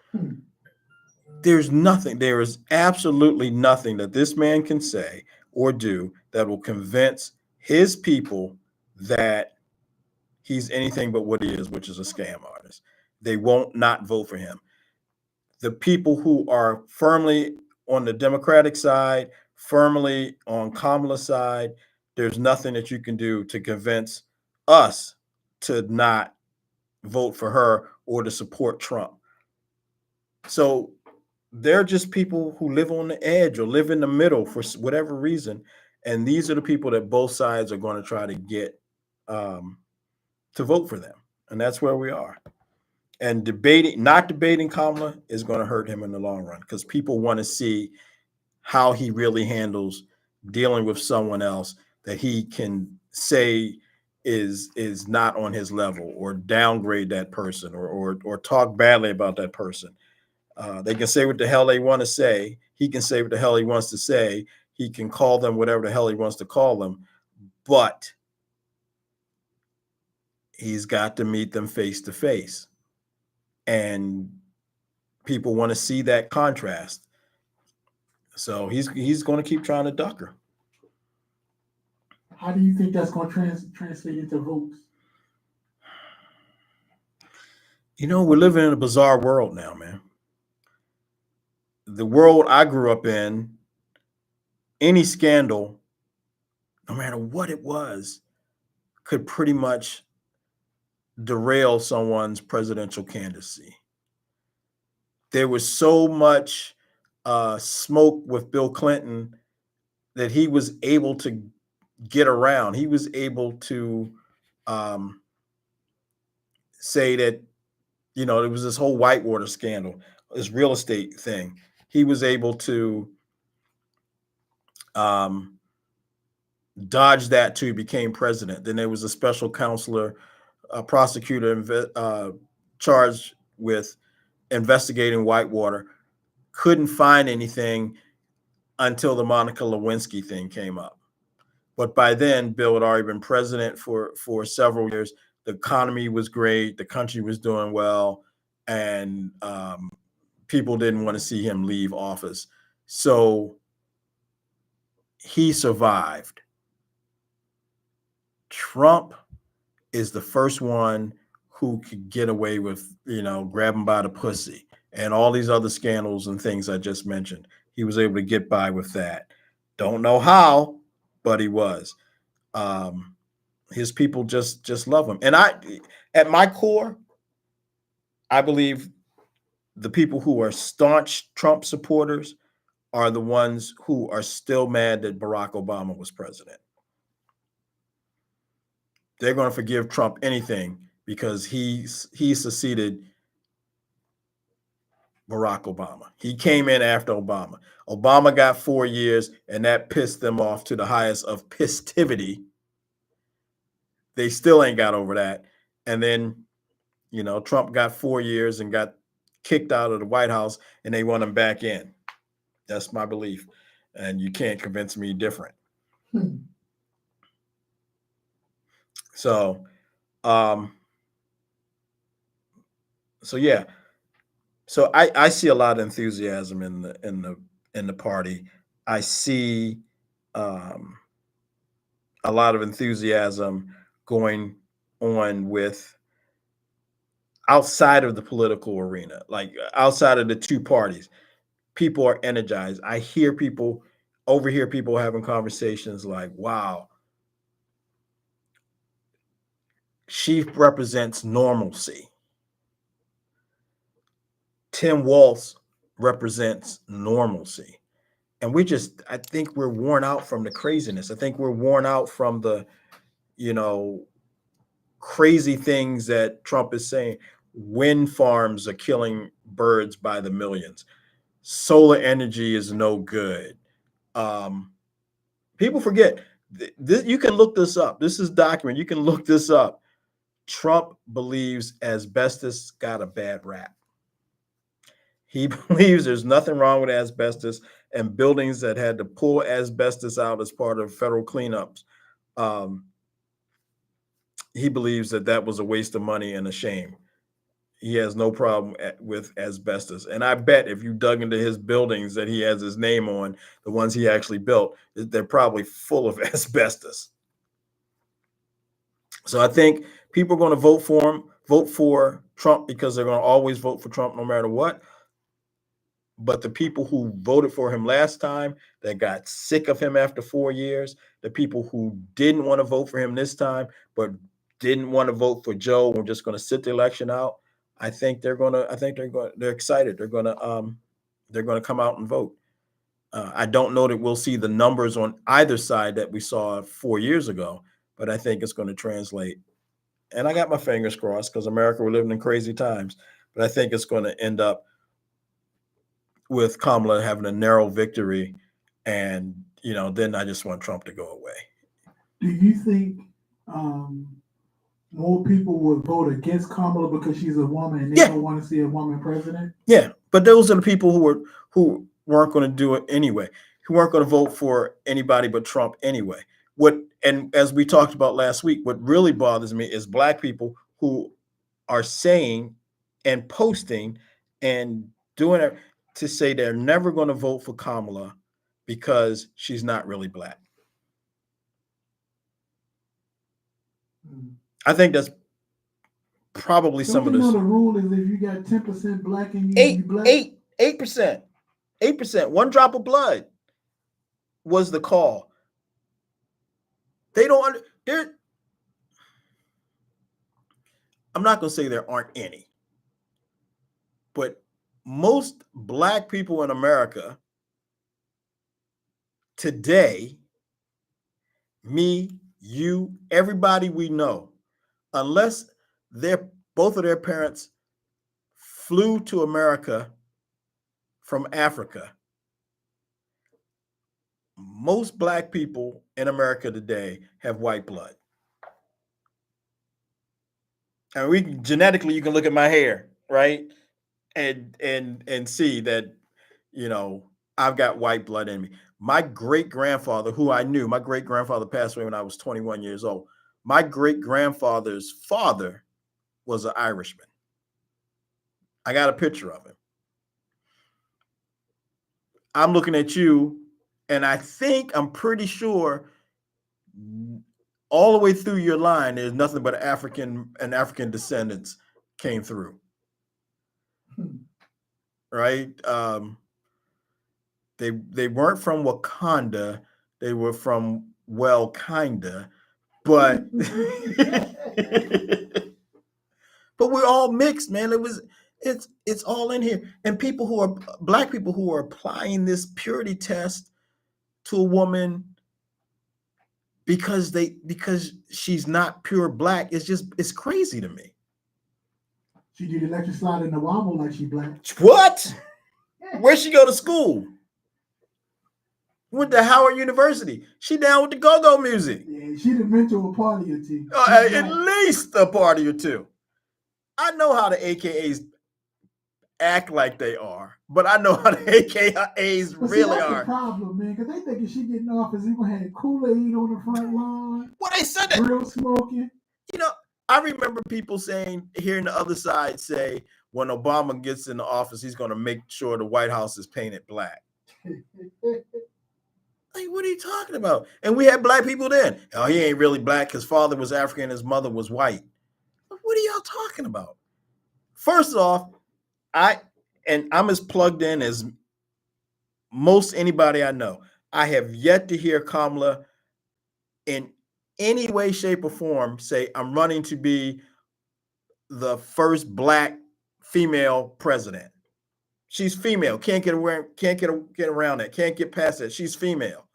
There's nothing. There is absolutely nothing that this man can say or do that will convince his people that he's anything but what he is, which is a scam artist. They won't not vote for him. The people who are firmly on the Democratic side, firmly on Kamala's side, there's nothing that you can do to convince us to not vote for her or to support Trump. So they're just people who live on the edge or live in the middle for whatever reason. And these are the people that both sides are going to try to get to vote for them. And that's where we are. And not debating Kamala is going to hurt him in the long run because people want to see how he really handles dealing with someone else that he can say is not on his level or downgrade that person or talk badly about that person. They can say what the hell they want to say. He can say what the hell he wants to say. He can call them whatever the hell he wants to call them, but he's got to meet them face to face. And people want to see that contrast. So he's going to keep trying to duck her. How do you think that's going to translate into votes? You know, we're living in a bizarre world now, man. The world I grew up in, any scandal, no matter what it was, could pretty much derail someone's presidential candidacy. There was so much smoke with Bill Clinton that he was able to get around. He was able to say that, you know, there was this whole Whitewater scandal, this real estate thing. He was able to dodge that till he became president. Then there was a special counselor, a prosecutor charged with investigating Whitewater. Couldn't find anything until the Monica Lewinsky thing came up. But by then, Bill had already been president for several years. The economy was great. The country was doing well. And people didn't want to see him leave office. So he survived. Trump is the first one who could get away with, you know, grab him by the pussy and all these other scandals and things I just mentioned. He was able to get by with that. Don't know how, but he was. His people just love him. And at my core, I believe the people who are staunch Trump supporters are the ones who are still mad that Barack Obama was president. They're going to forgive Trump anything because he succeeded Barack Obama. He came in after Obama. Obama got 4 years, and that pissed them off to the highest of pistivity. They still ain't got over that. And then, you know, Trump got 4 years and got kicked out of the White House, and they want him back in. That's my belief. And you can't convince me different. So yeah. So I see a lot of enthusiasm in the party. I see um, a lot of enthusiasm going on with outside of the political arena, like outside of the two parties. People are energized. I hear people overhear people having conversations like, "Wow, she represents normalcy." Tim Walz represents normalcy. And I think we're worn out from the craziness. I think we're worn out from the, you know, crazy things that Trump is saying. Wind farms are killing birds by the millions. Solar energy is no good. Um, People forget. You can look this up. This is documented. You can look this up. Trump believes asbestos got a bad rap. He believes there's nothing wrong with asbestos, and buildings that had to pull asbestos out as part of federal cleanups. Um, he believes that was a waste of money and a shame. He has no problem with asbestos. And I bet if you dug into his buildings that he has his name on, the ones he actually built, they're probably full of asbestos. So I think people are going to vote for Trump because they're going to always vote for Trump no matter what. But the people who voted for him last time, that got sick of him after 4 years, the people who didn't want to vote for him this time, but didn't want to vote for Joe, we're just going to sit the election out. I think they're excited. They're going to come out and vote. I don't know that we'll see the numbers on either side that we saw 4 years ago, but I think it's going to translate. And I got my fingers crossed because America, we're living in crazy times, but I think it's going to end up with Kamala having a narrow victory, and then I just want Trump to go away. Do you think more people would vote against Kamala because she's a woman and they don't want to see a woman president? Yeah, but those are the people who weren't going to do it anyway, who weren't going to vote for anybody but Trump anyway. And as we talked about last week, what really bothers me is Black people who are saying and posting and doing it to say they're never going to vote for Kamala because she's not really Black. I think that's probably some of this. The rule is if you got 10% Black and you Black. 8%, one drop of blood was the call. They don't. I'm not going to say there aren't any, but most Black people in America today, me, you, everybody we know, unless both of their parents flew to America from Africa, most Black people in America today have white blood. And genetically, you can look at my hair, right? And see that, I've got white blood in me. My great-grandfather, who I knew, my great-grandfather passed away when I was 21 years old. My great-grandfather's father was an Irishman. I got a picture of him. I'm looking at you, and I'm pretty sure all the way through your line, there's nothing but African descendants came through. Right? They weren't from Wakanda. They were from kinda, but but we're all mixed, man. It's all in here. And Black people who are applying this purity test to a woman because she's not pure Black, it's crazy to me. She did electric slide in the wobble like she Black. What? Where'd she go to school? Went to Howard University. She down with the go-go music. Yeah, she done been to a party or two. At least a party or two. I know how the AKAs act like they are, but I know how the AKAs really that's are. The problem, man, because they thinking she getting off as if we had Kool-Aid on the front lawn. Well, they said that. Real smoking. I remember people hearing the other side say, when Obama gets in the office, he's going to make sure the White House is painted black. Like, what are you talking about? And we had black people then. Oh, he ain't really black. His father was African. His mother was white. What are y'all talking about? First off, I'm as plugged in as most anybody I know. I have yet to hear Kamala in any way, shape, or form say, I'm running to be the first black female president. She's female. Can't get around that. Can't get past that. She's female.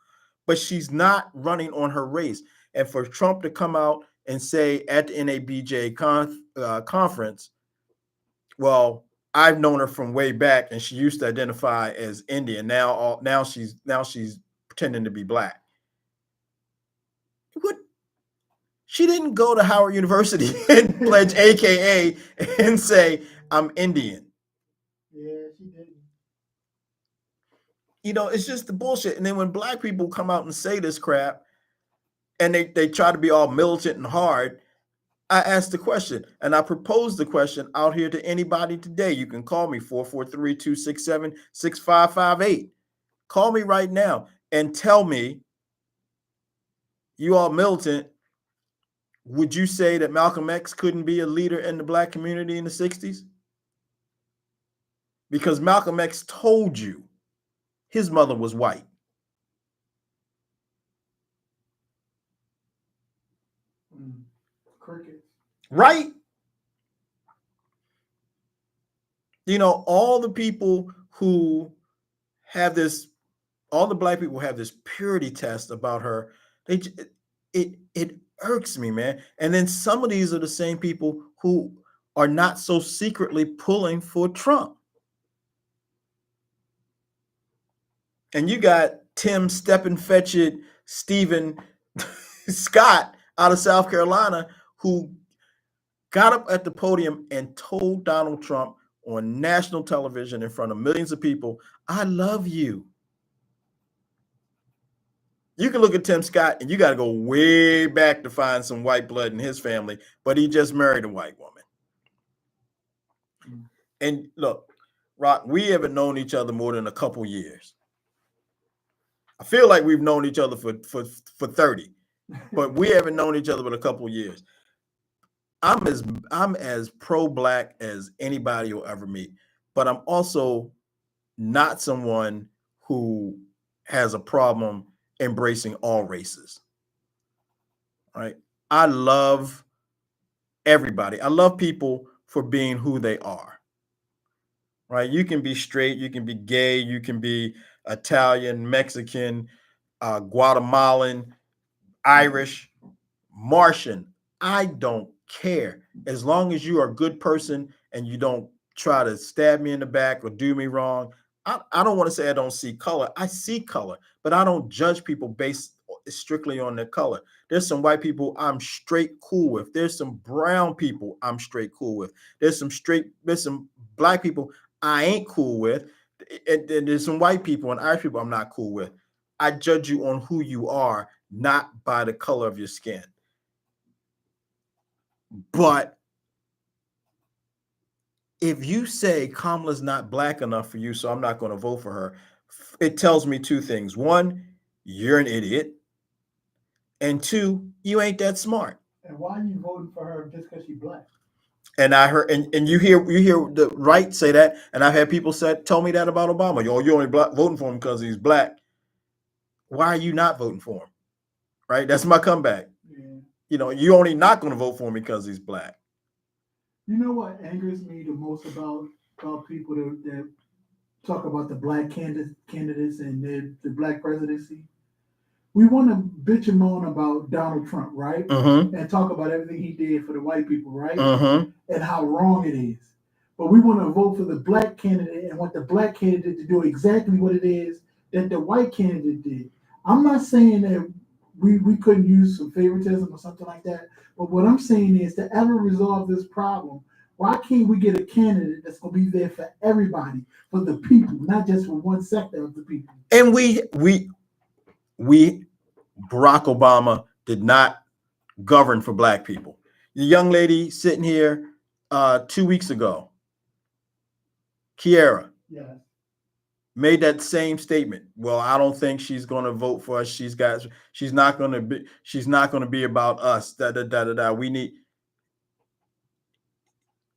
But she's not running on her race. And for Trump to come out and say at the NABJ conference, well, I've known her from way back, and she used to identify as Indian. Now she's pretending to be black. What? She didn't go to Howard University and pledge AKA and say, I'm Indian. Yeah, she didn't. You know, it's just the bullshit. And then when black people come out and say this crap, and they try to be all militant and hard, I asked the question, and I proposed the question out here to anybody today. You can call me 443-267-6558. Call me right now and tell me, you all militant, would you say that Malcolm X couldn't be a leader in the black community in the 60s? Because Malcolm X told you his mother was white. Crickets. Right? You know, all the people who have this, all the black people have this purity test about her. It irks me, man. And then some of these are the same people who are not so secretly pulling for Trump. And you got Tim Steppen Fetchit, Stephen Scott out of South Carolina, who got up at the podium and told Donald Trump on national television in front of millions of people, I love you. You can look at Tim Scott and you got to go way back to find some white blood in his family, but he just married a white woman. And look, Rock, we haven't known each other more than a couple years. I feel like we've known each other for 30, but we haven't known each other but a couple years. I'm as pro-black as anybody will ever meet, but I'm also not someone who has a problem embracing all races. Right? I love everybody. I love people for being who they are. Right? You can be straight, you can be gay, you can be Italian, Mexican, Guatemalan, Irish, Martian. I don't care. As long as you are a good person and you don't try to stab me in the back or do me wrong. I don't want to say I don't see color. I see color, but I don't judge people based strictly on their color. There's some white people I'm straight cool with. There's some brown people I'm straight cool with. There's some black people I ain't cool with. And there's some white people and Irish people I'm not cool with. I judge you on who you are, not by the color of your skin. But if you say Kamala's not black enough for you, so I'm not going to vote for her, it tells me two things. One, you're an idiot. And two, you ain't that smart. And why are you voting for her just because she's black? And I heard, and you hear the right say that, and I've had people tell me that about Obama. You're only voting for him because he's black. Why are you not voting for him? Right? That's my comeback. Yeah. You know, you're only not going to vote for him because he's black. You know what angers me the most about people that talk about the black candidates and the black presidency? We want to bitch and moan about Donald Trump, right? Mm-hmm. And talk about everything he did for the white people, right? Mm-hmm. And how wrong it is. But we want to vote for the black candidate and want the black candidate to do exactly what it is that the white candidate did. I'm not saying that we couldn't use some favoritism or something like that. But what I'm saying is to ever resolve this problem, why can't we get a candidate that's going to be there for everybody, for the people, not just for one sector of the people? And we Barack Obama did not govern for black people. The young lady sitting here 2 weeks ago, Kiera, Yes. made that same statement. Well, I don't think she's going to vote for us. She's not going to be about us. We need.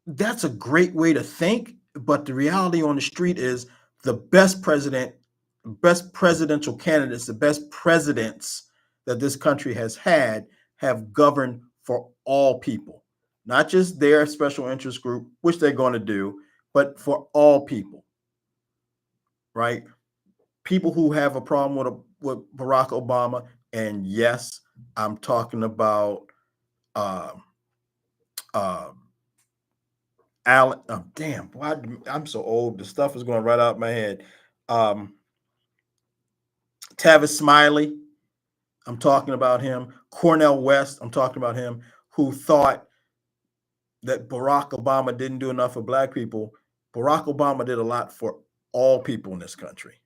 That's a great way to think, but the reality on the street is the best presidential candidates, the best presidents that this country has had have governed for all people, not just their special interest group, which they're going to do, but for all people, right? People who have a problem with Barack Obama, and yes, I'm talking about Alan. Oh, damn, why I'm so old. The stuff is going right out my head. Tavis Smiley, I'm talking about him. Cornel West, I'm talking about him, who thought that Barack Obama didn't do enough for Black people. Barack Obama did a lot for all people in this country.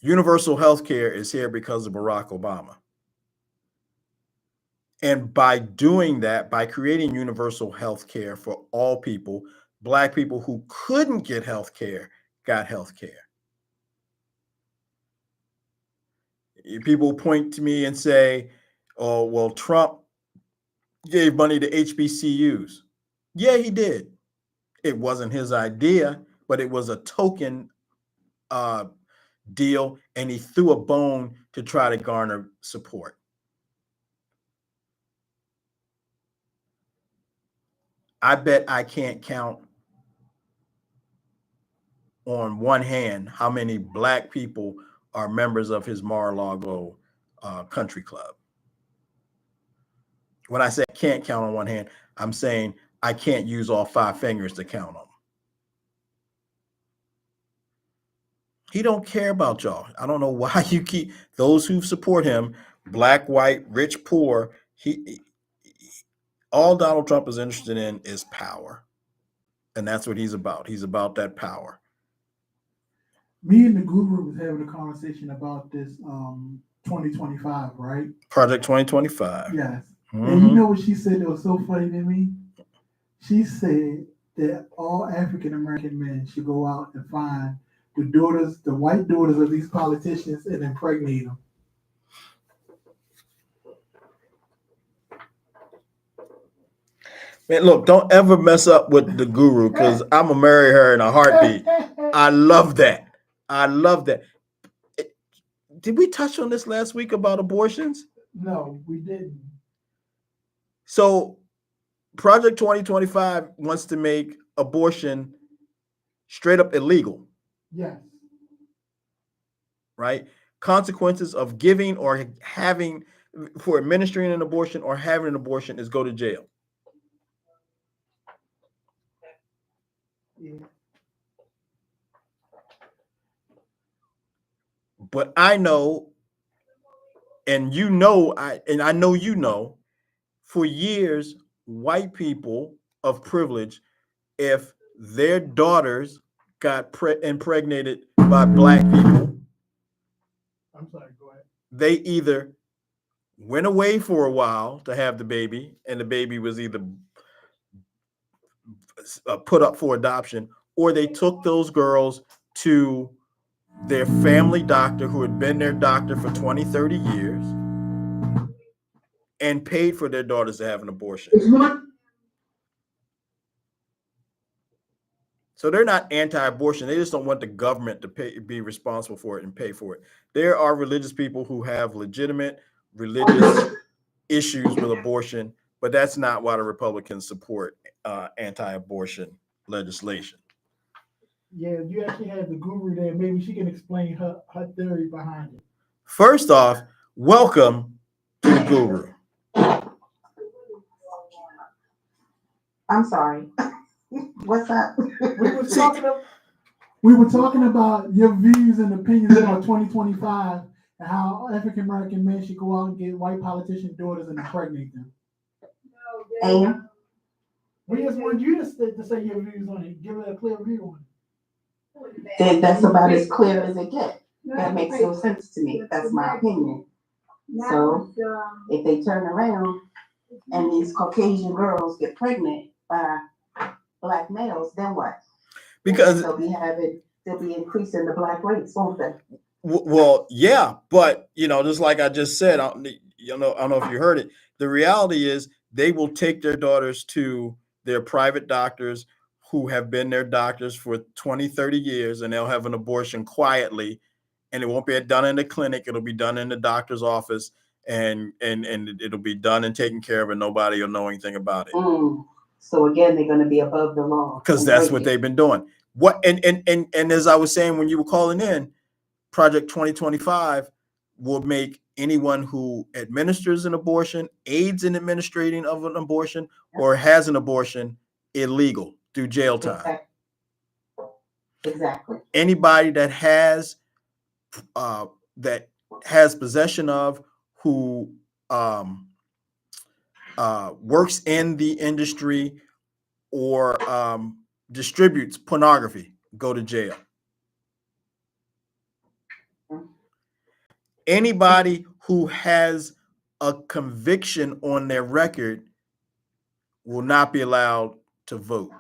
Universal health care is here because of Barack Obama. And by doing that, by creating universal health care for all people, Black people who couldn't get health care got health care. People point to me and say, oh, well, Trump gave money to HBCUs. Yeah, he did. It wasn't his idea, but it was a token deal, and he threw a bone to try to garner support. I bet I can't count on one hand how many Black people are members of his Mar-a-Lago country club. When I say I can't count on one hand, I'm saying I can't use all 5 fingers to count them. He don't care about y'all. I don't know why you keep those who support him, Black, white, rich, poor. All Donald Trump is interested in is power. And that's what he's about. He's about that power. Me and the guru was having a conversation about this 2025, right? Project 2025. Yes. Mm-hmm. And you know what she said that was so funny to me? She said that all African American men should go out and find the white daughters of these politicians and impregnate them. Man, look, don't ever mess up with the guru, because I'm going to marry her in a heartbeat. I love that. I love that. Did we touch on this last week about abortions? No, we didn't. So Project 2025 wants to make abortion straight up illegal. Yes. Right? Consequences of giving or having, for administering an abortion or having an abortion, is go to jail. Yeah. But I know, and you know, I know you know, for years, white people of privilege, if their daughters got impregnated by Black people, I'm sorry, go ahead. They either went away for a while to have the baby, and the baby was either put up for adoption, or they took those girls to their family doctor who had been their doctor for 20, 30 years and paid for their daughters to have an abortion. So they're not anti-abortion. They just don't want the government to be responsible for it and pay for it. There are religious people who have legitimate religious issues with abortion, but that's not why the Republicans support anti-abortion legislation. Yeah, you actually have the guru there. Maybe she can explain her theory behind it. First off, welcome to the guru. I'm sorry. What's up? We were talking about your views and opinions about 2025 and how African American men should go out and get white politician daughters and impregnate them. And we just want you to say your views on it. Give it a clear view on it. That's about as clear as it gets. That makes no sense to me. That's my opinion. So if they turn around and these Caucasian girls get pregnant by black males, then what? Because they'll be increasing the black rates, won't they? Well, yeah, but just like I just said, I don't know if you heard it. The reality is they will take their daughters to their private doctors who have been their doctors for 20, 30 years, and they'll have an abortion quietly, and it won't be done in the clinic. It'll be done in the doctor's office, and it'll be done and taken care of, and nobody will know anything about it. So again, they're going to be above the law because that's what they've been doing. And as I was saying when you were calling in, Project 2025 will make anyone who administers an abortion, aids in administrating of an abortion, or has an abortion illegal through jail time. Exactly. Anybody that has possession of, who works in the industry or distributes pornography, go to jail. Anybody who has a conviction on their record will not be allowed to vote.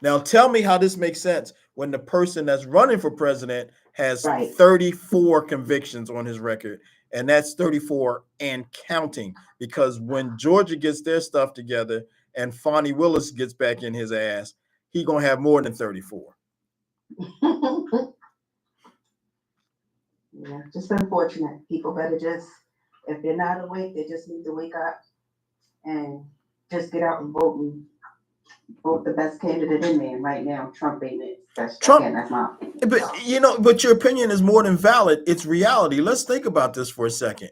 Now, tell me how this makes sense when the person that's running for president has 34 convictions on his record, and that's 34 and counting, because when Georgia gets their stuff together and Fonnie Willis gets back in his ass, he's going to have more than 34. Yeah, just unfortunate. People better just, if they're not awake, they just need to wake up and just get out and vote the best candidate in there. And right now, Trump ain't it. That's my opinion. But your opinion is more than valid. It's reality. Let's think about this for a second.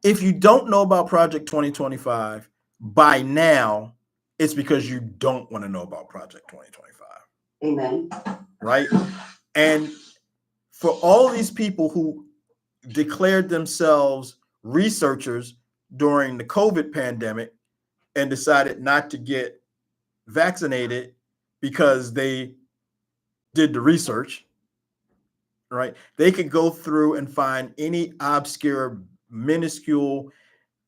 If you don't know about Project 2025 by now, it's because you don't want to know about Project 2025. Amen. Right? And for all these people who declared themselves researchers during the COVID pandemic and decided not to get vaccinated because they did the research, right? They could go through and find any obscure, minuscule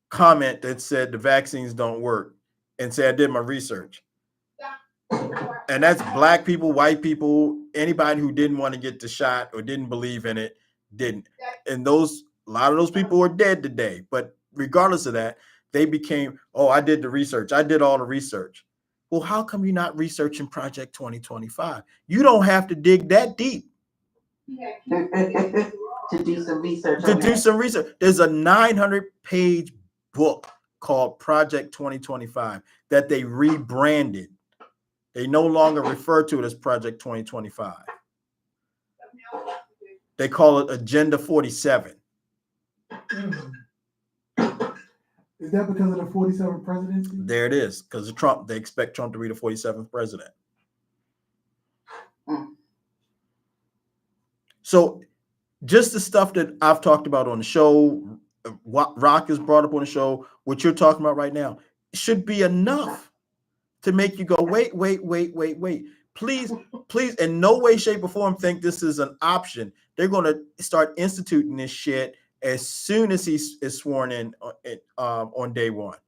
comment that said the vaccines don't work and say, I did my research. And that's black people, white people, anybody who didn't want to get the shot or didn't believe in it, didn't. And a lot of those people are dead today. But regardless of that, they became, I did the research. I did all the research. Well, how come you're not researching Project 2025? You don't have to dig that deep. To do some research. There's a 900-page book called Project 2025 that they rebranded. They no longer refer to it as Project 2025. They call it Agenda 47. Is that because of the 47th presidency? There it is, because of Trump. They expect Trump to be the 47th president. So just the stuff that I've talked about on the show, what Rock has brought up on the show, what you're talking about right now, should be enough to make you go, wait. Please, in no way, shape, or form think this is an option. They're going to start instituting this shit as soon as he is sworn in on day one.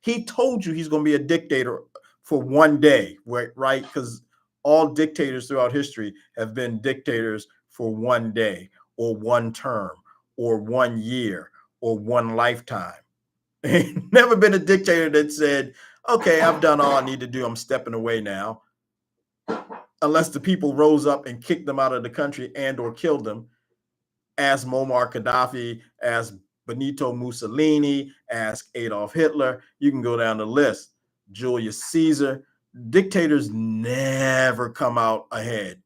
He told you he's going to be a dictator for one day, right? Because all dictators throughout history have been dictators for one day or one term or 1 year or one lifetime. Ain't never been a dictator that said, okay, I've done all I need to do. I'm stepping away now. Unless the people rose up and kicked them out of the country and or killed them. Ask Muammar Gaddafi, ask Benito Mussolini, ask Adolf Hitler. You can go down the list. Julius Caesar. Dictators never come out ahead.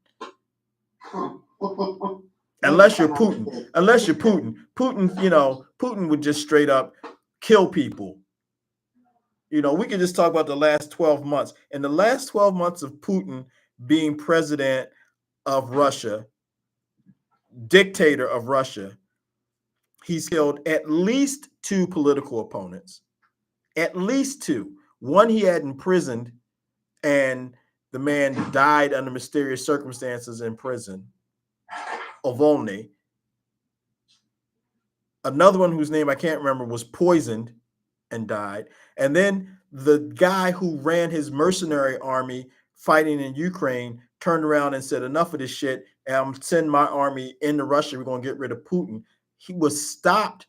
Unless you're Putin. Putin would just straight up kill people. We can just talk about the last 12 months. In the last 12 months of Putin being president of Russia, dictator of Russia, he's killed at least 2 political opponents. At least 2. One he had imprisoned, and the man died under mysterious circumstances in prison. Ovolny. Another one whose name I can't remember was poisoned and died. And then the guy who ran his mercenary army fighting in Ukraine turned around and said, enough of this shit, and I'm sending my army into Russia. We're going to get rid of Putin. He was stopped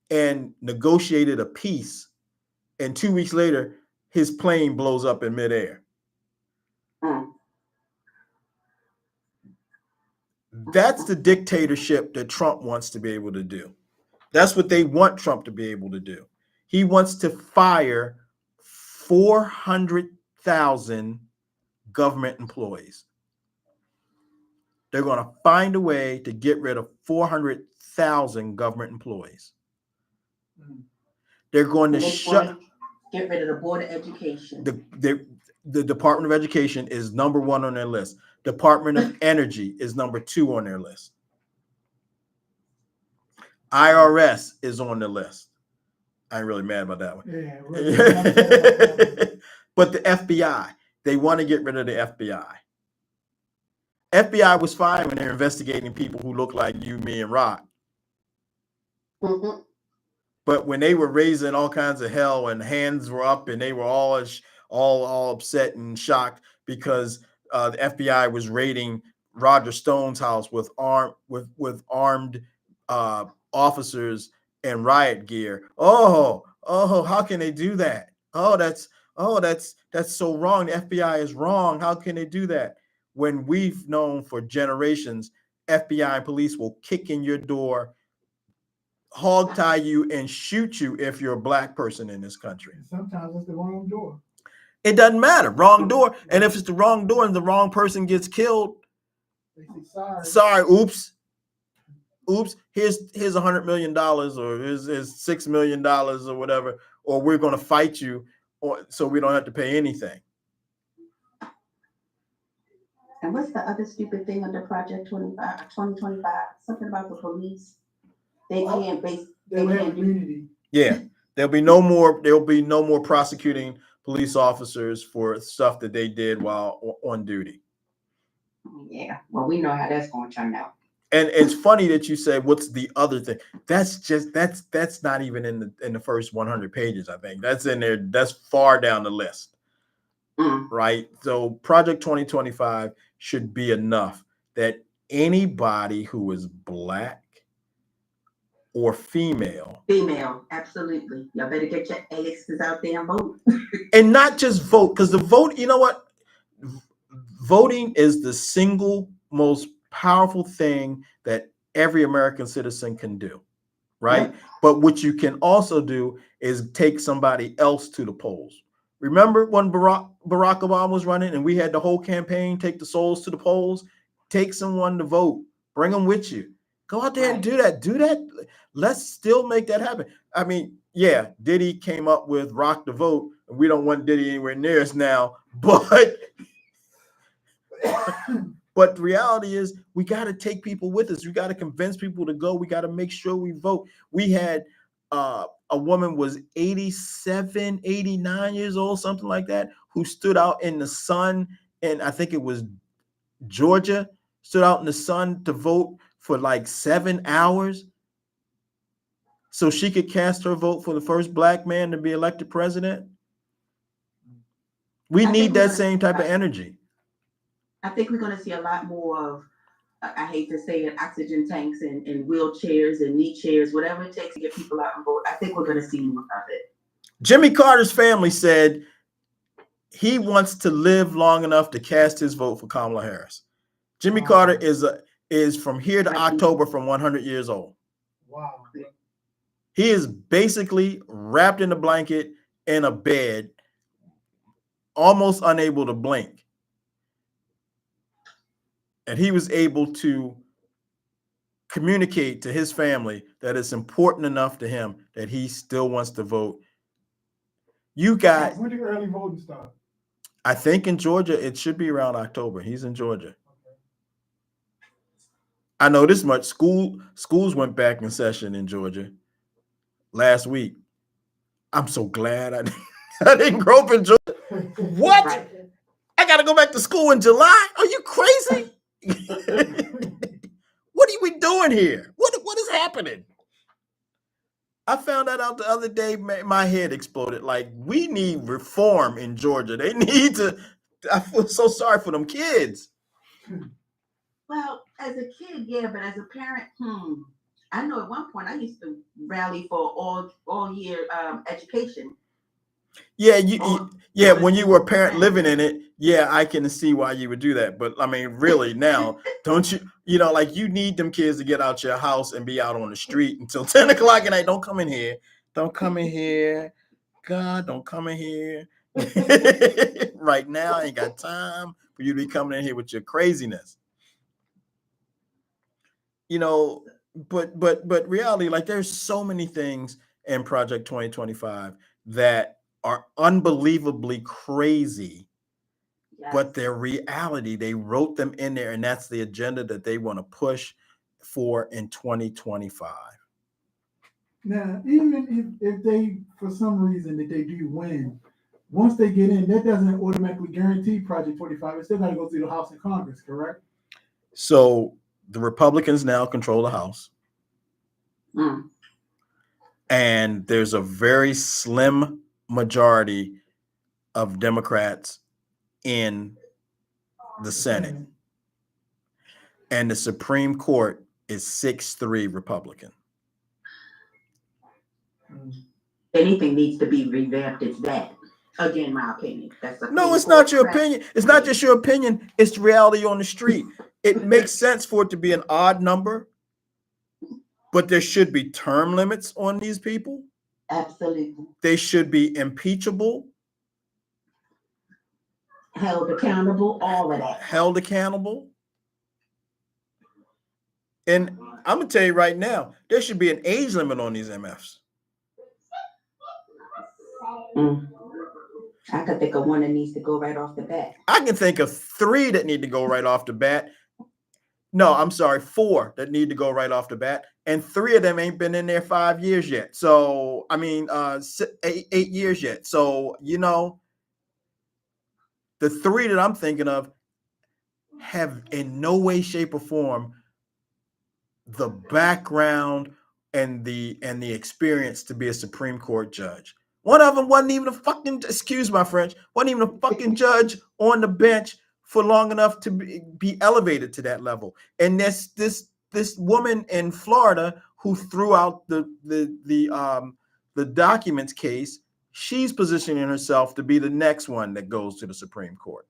and negotiated a peace. And 2 weeks later, his plane blows up in midair. That's the dictatorship that Trump wants to be able to do. That's what they want Trump to be able to do. He wants to fire 400,000 government employees. They're going to find a way to get rid of 400,000 government employees. They're going to get rid of the Board of Education. The Department of Education is number 1 on their list. Department of Energy is number 2 on their list. IRS is on the list. I ain't really mad about that one. Yeah, really. But the FBI, they want to get rid of the FBI. FBI was fine when they're investigating people who look like you, me, and Rock. Mm-hmm. But when they were raising all kinds of hell and hands were up and they were all upset and shocked because the FBI was raiding Roger Stone's house with armed officers and riot gear. Oh, how can they do that? That's so wrong. The FBI is wrong. How can they do that? When we've known for generations, FBI and police will kick in your door, hog tie you, and shoot you if you're a black person in this country. Sometimes it's the wrong door. It doesn't matter. Wrong door. And if it's the wrong door and the wrong person gets killed, they say sorry, oops. Here's $100 million or here's $6 million or whatever, or we're going to fight you, or so we don't have to pay anything. And what's the other stupid thing under Project 2025? Something about the police. They can't they have immunity. Yeah, there'll be no more prosecuting police officers for stuff that they did while on duty. Yeah, well, we know how that's going to turn out. And it's funny that you say, what's the other thing? That's not even in the first 100 pages, I think. That's in there. That's far down the list. Right? So Project 2025 should be enough that anybody who is black or female, absolutely. Y'all better get your asses out there and vote. And not just vote, because the vote, you know what? Voting is the single most powerful thing that every American citizen can do, right? Yeah. But what you can also do is take somebody else to the polls. Remember when Barack Obama was running and we had the whole campaign, take the souls to the polls, take someone to vote, bring them with you. Go out there and do that. Let's still make that happen. I mean, yeah, Diddy came up with rock the vote, and we don't want Diddy anywhere near us now, but but the reality is we got to take people with us. We got to convince people to go. We got to make sure we vote. We had a woman was 87, 89 years old, something like that, who stood out in the sun, and I think it was Georgia, stood out in the sun to vote for like 7 hours so she could cast her vote for the first black man to be elected president. We need that same type of energy. I think we're going to see a lot more of, I hate to say it, oxygen tanks and wheelchairs and knee chairs, whatever it takes to get people out and vote. I think we're going to see more of it. Jimmy Carter's family said he wants to live long enough to cast his vote for Kamala Harris. Jimmy Carter is from here to October from 100 years old. Wow. He is basically wrapped in a blanket in a bed, almost unable to blink. And he was able to communicate to his family that it's important enough to him that he still wants to vote. You got... When did early voting start? I think in Georgia, it should be around October. He's in Georgia. Okay. I know this much. Schools went back in session in Georgia last week. I'm so glad I didn't grow up in Georgia. What? Right. I got to go back to school in July? Are you crazy? What are we doing here? What is happening? I found that out the other day. My head exploded. Like, we need reform in Georgia. They need to. I feel so sorry for them kids. Well, as a kid, yeah, but as a parent, I know at one point I used to rally for all year education. Yeah, yeah. When you were a parent living in it, yeah, I can see why you would do that. But I mean, really, now, don't you? You know, like, you need them kids to get out your house and be out on the street until 10 o'clock at night. Don't come in here. Don't come in here. God, don't come in here. Right now, I ain't got time for you to be coming in here with your craziness. You know, but reality, like, there's so many things in Project 2025 that are unbelievably crazy, but they're reality. They wrote them in there, and that's the agenda that they want to push for in 2025. Now, even if they, for some reason, that they do win, once they get in, that doesn't automatically guarantee Project 25. It's still got to go through the House and Congress, correct? So the Republicans now control the House. And there's a very slim majority of Democrats in the Senate. And the Supreme Court is 6-3 Republican. Anything needs to be revamped. It's that. Again, my opinion. No, it's not your opinion. It's not just your opinion. It's reality on the street. It makes sense for it to be an odd number, but there should be term limits on these people. Absolutely. They should be impeachable. Held accountable, all of that. Held accountable. And I'm going to tell you right now, there should be an age limit on these MFs. I could think of one that needs to go right off the bat. I can think of 3 that need to go right off the bat. No, I'm sorry, 4 that need to go right off the bat. And 3 of them ain't been in there 5 years yet. So, I mean, 8 years yet. So, you know, the 3 that I'm thinking of have in no way, shape, or form the background and the experience to be a Supreme Court judge. One of them wasn't even a fucking, excuse my French, wasn't even a fucking judge on the bench for long enough to be elevated to that level. And this woman in Florida who threw out the documents case, she's positioning herself to be the next one that goes to the Supreme Court.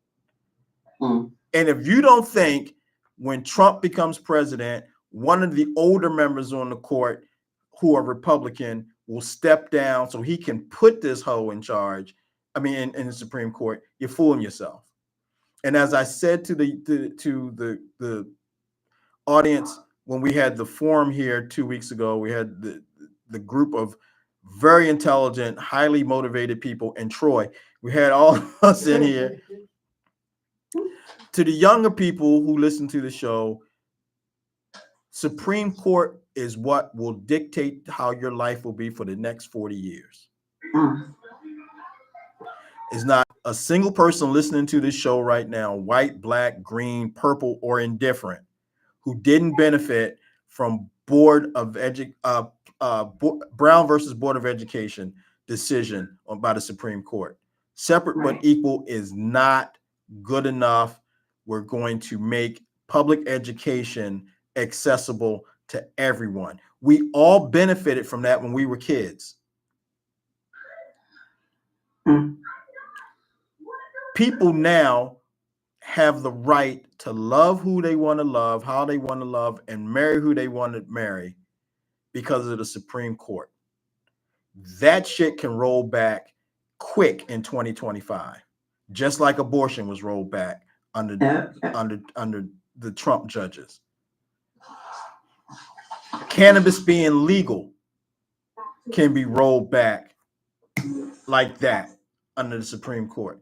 And if you don't think when Trump becomes president, one of the older members on the court who are Republican will step down so he can put this hoe in charge, I mean, in the Supreme Court, you're fooling yourself. And as I said to the audience when we had the forum here 2 weeks ago, we had the group of very intelligent, highly motivated people in Troy. We had all of us in here. To the younger people who listen to the show, Supreme Court is what will dictate how your life will be for the next 40 years. It's not a single person listening to this show right now, white, black, green, purple, or indifferent, who didn't benefit from Brown versus Board of Education decision by the Supreme Court. Separate but equal is not good enough. We're going to make public education accessible to everyone. We all benefited from that when we were kids. People now have the right to love who they want to love, how they want to love, and marry who they want to marry because of the Supreme Court. That shit can roll back quick in 2025, just like abortion was rolled back under the Trump judges. Cannabis being legal can be rolled back like that under the Supreme Court.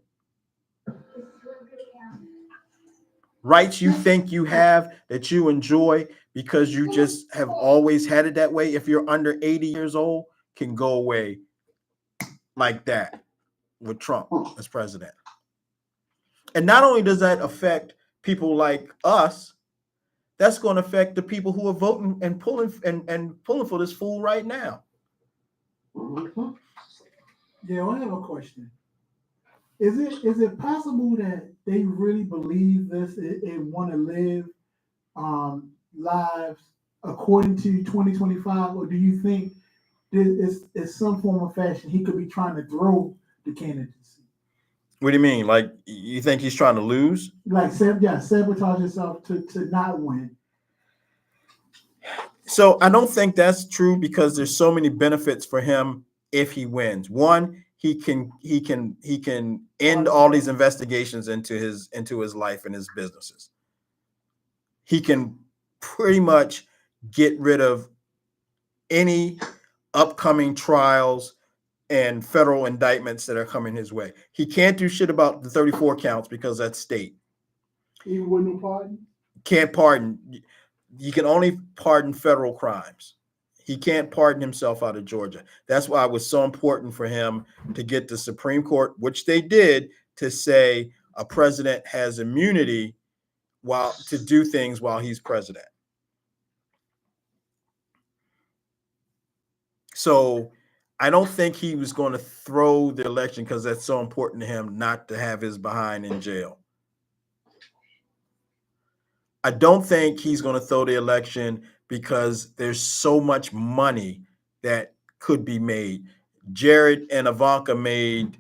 Rights you think you have that you enjoy because you just have always had it that way, if you're under 80 years old, can go away like that with Trump as president. And not only does that affect people like us, that's going to affect the people who are voting and pulling for this fool right now. Mm-hmm. Yeah, well, I have a question. Is it possible that they really believe this and want to live lives according to 2025, or do you think it's some form of fashion he could be trying to throw the candidacy? What do you mean? Like you think he's trying to lose? Like, sabotage himself to not win. So I don't think that's true because there's so many benefits for him if he wins. One, he can end all these investigations into his life and his businesses. He can pretty much get rid of any upcoming trials and federal indictments that are coming his way. He can't do shit about the 34 counts because that's state. Even with no pardon? Can't pardon. You can only pardon federal crimes. He can't pardon himself out of Georgia. That's why it was so important for him to get the Supreme Court, which they did, to say a president has immunity while to do things while he's president. So I don't think he was going to throw the election because that's so important to him not to have his behind in jail. I don't think he's going to throw the election because there's so much money that could be made. Jared and Ivanka made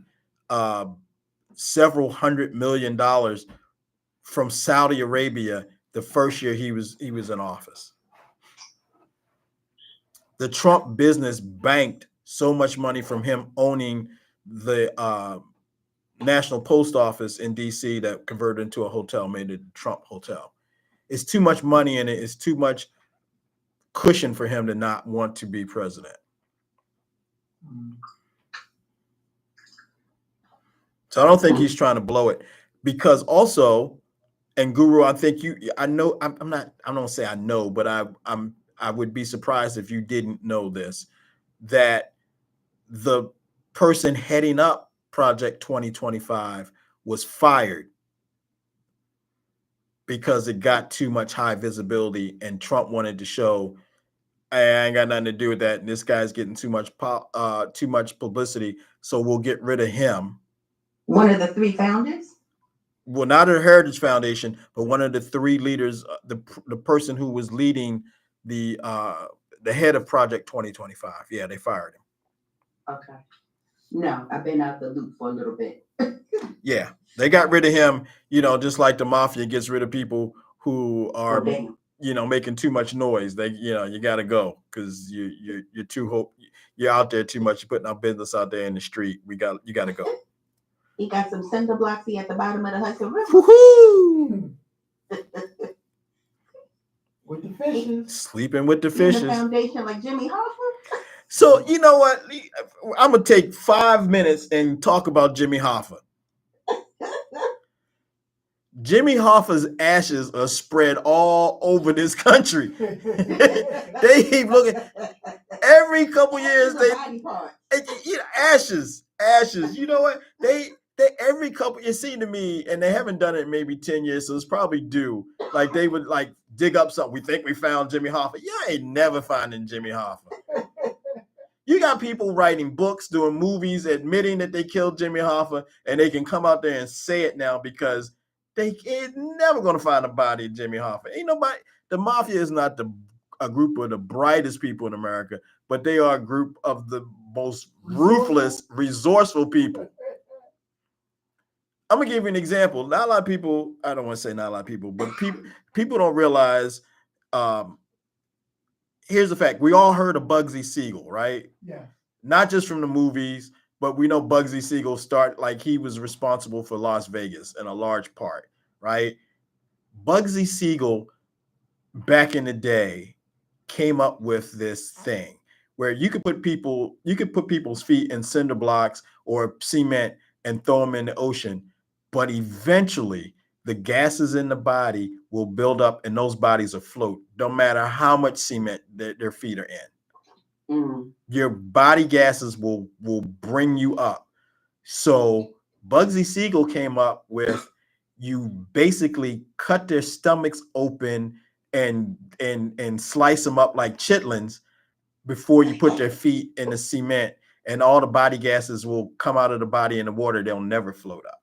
several $100 million from Saudi Arabia the first year he was in office. The Trump business banked so much money from him owning the National Post Office in DC that converted into a hotel, made it Trump Hotel. It's too much money in it. It's too much cushion for him to not want to be president. So I don't think he's trying to blow it because also, and Guru, I think I know, I'm not, I don't say I know, but I would be surprised if you didn't know this, that the person heading up Project 2025 was fired because it got too much high visibility and Trump wanted to show, hey, I ain't got nothing to do with that. And this guy's getting too much publicity. So we'll get rid of him. One of the three founders? Well, not a Heritage Foundation, but one of the three leaders, the person who was leading the head of Project 2025. Yeah, they fired him. Okay. No, I've been out the loop for a little bit. Yeah, they got rid of him, just like the mafia gets rid of people who are, making too much noise. They, you got to go because you're out there too much. You're putting our business out there in the street. You got to go. He got some cinder blocks at the bottom of the Hudson River. Woohoo! With the fishes. Sleeping with the fishes. The foundation like Jimmy Hoffa. So you know what? I'm gonna take 5 minutes and talk about Jimmy Hoffa. Jimmy Hoffa's ashes are spread all over this country. They keep looking. Every couple years, ashes. You know what? They every couple, it seemed to me, and they haven't done it in maybe 10 years, so it's probably due. Like they would dig up something. We think we found Jimmy Hoffa. You ain't never finding Jimmy hoffa. You got people writing books, doing movies, admitting that they killed Jimmy Hoffa, and they can come out there and say it now because they ain't never gonna find a body of Jimmy Hoffa. Ain't nobody. The mafia is not a group of the brightest people in America, but they are a group of the most ruthless, resourceful people. I'm gonna give you an example. Not a lot of people. I don't want to say not a lot of people, but people don't realize. Here's the fact: we all heard of Bugsy Siegel, right? Yeah. Not just from the movies, but we know Bugsy Siegel he was responsible for Las Vegas in a large part, right? Bugsy Siegel, back in the day, came up with this thing where you could put people's feet in cinder blocks or cement and throw them in the ocean, but eventually the gases in the body will build up and those bodies afloat, no matter how much cement their feet are in. Mm. Your body gases will bring you up. So Bugsy Siegel came up with, you basically cut their stomachs open and slice them up like chitlins before you put their feet in the cement, and all the body gases will come out of the body in the water. They'll never float up.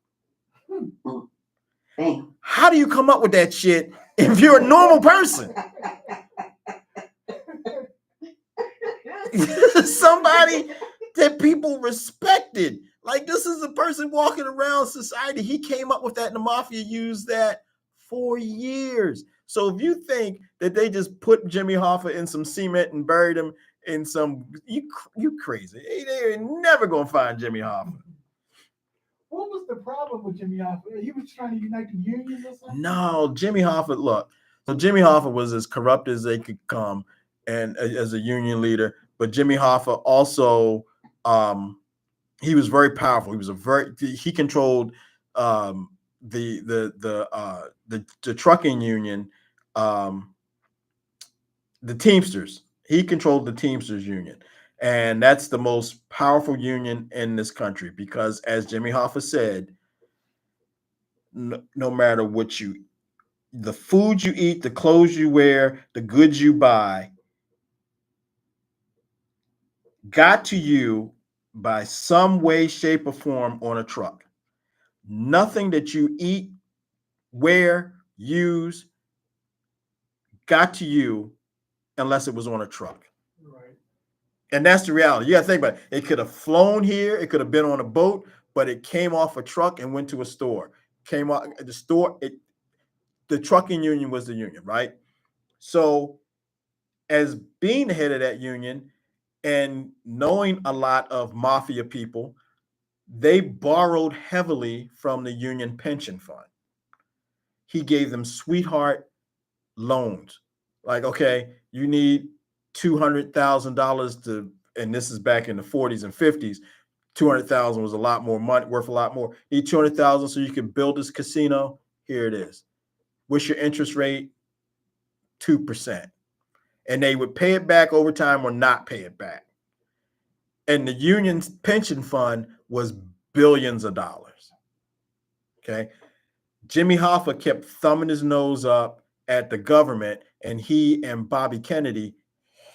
How do you come up with that shit if you're a normal person? Somebody that people respected. Like, this is a person walking around society. He came up with that, and the mafia used that for years. So if you think that they just put Jimmy Hoffa in some cement and buried him in some, you crazy. They're never gonna find Jimmy Hoffa. What was the problem with Jimmy Hoffa? He was trying to unite the unions or something? No, Jimmy Hoffa, look. So Jimmy Hoffa was as corrupt as they could come, and as a union leader. But Jimmy Hoffa also, he was very powerful. He controlled the trucking union, the Teamsters. He controlled the Teamsters union, and that's the most powerful union in this country because, as Jimmy Hoffa said, no matter what the food you eat, the clothes you wear, the goods you buy, got to you by some way, shape, or form on a truck. Nothing that you eat, wear, use got to you unless it was on a truck. Right. And that's the reality. You got to think about it. It could have flown here. It could have been on a boat, but it came off a truck and went to a store. Came off the store. The trucking union was the union, right? So as being the head of that union and knowing a lot of mafia people, they borrowed heavily from the union pension fund. He gave them sweetheart loans. Like, okay, you need $200,000 to, and this is back in the 40s and 50s. 200,000 was a lot more money, worth a lot more. Need 200,000 so you can build this casino. Here it is. What's your interest rate? 2%. And they would pay it back over time or not pay it back. And the union's pension fund was billions of dollars. Okay. Jimmy Hoffa kept thumbing his nose up at the government, and he and Bobby Kennedy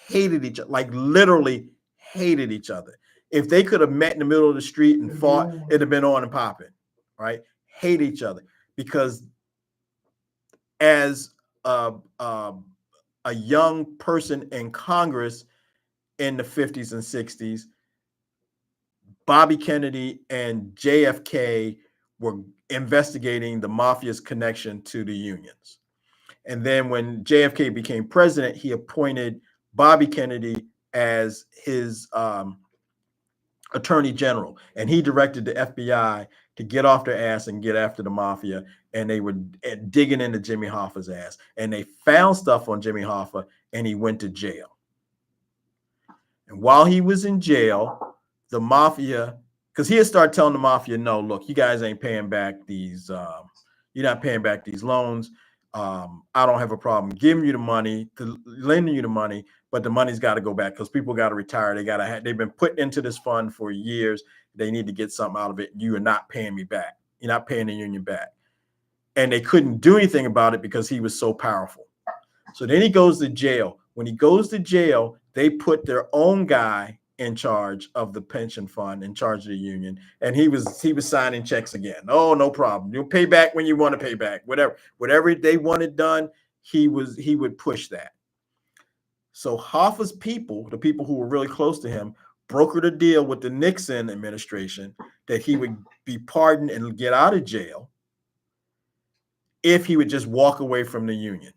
hated each other, like literally hated each other. If they could have met in the middle of the street and fought, it'd have been on and popping, right? Hate each other because as a young person in Congress in the 50s and 60s, Bobby Kennedy and JFK were investigating the mafia's connection to the unions. And then when JFK became president, he appointed Bobby Kennedy as his attorney general. And he directed the FBI to get off their ass and get after the mafia. And they were digging into Jimmy Hoffa's ass. And they found stuff on Jimmy Hoffa, and he went to jail. And while he was in jail, the mafia, because he had started telling the mafia, no, look, you guys ain't paying back these, you're not paying back these loans. I don't have a problem giving you the money, lending you the money, but the money's got to go back because people got to retire. They've been put into this fund for years. They need to get something out of it. You are not paying me back. You're not paying the union back. And they couldn't do anything about it because he was so powerful. So then he goes to jail. When he goes to jail, they put their own guy in charge of the pension fund, in charge of the union, and he was signing checks again. Oh, no problem. You'll pay back when you want to pay back. Whatever they wanted done, he would push that. So Hoffa's people, the people who were really close to him, brokered a deal with the Nixon administration that he would be pardoned and get out of jail if he would just walk away from the union.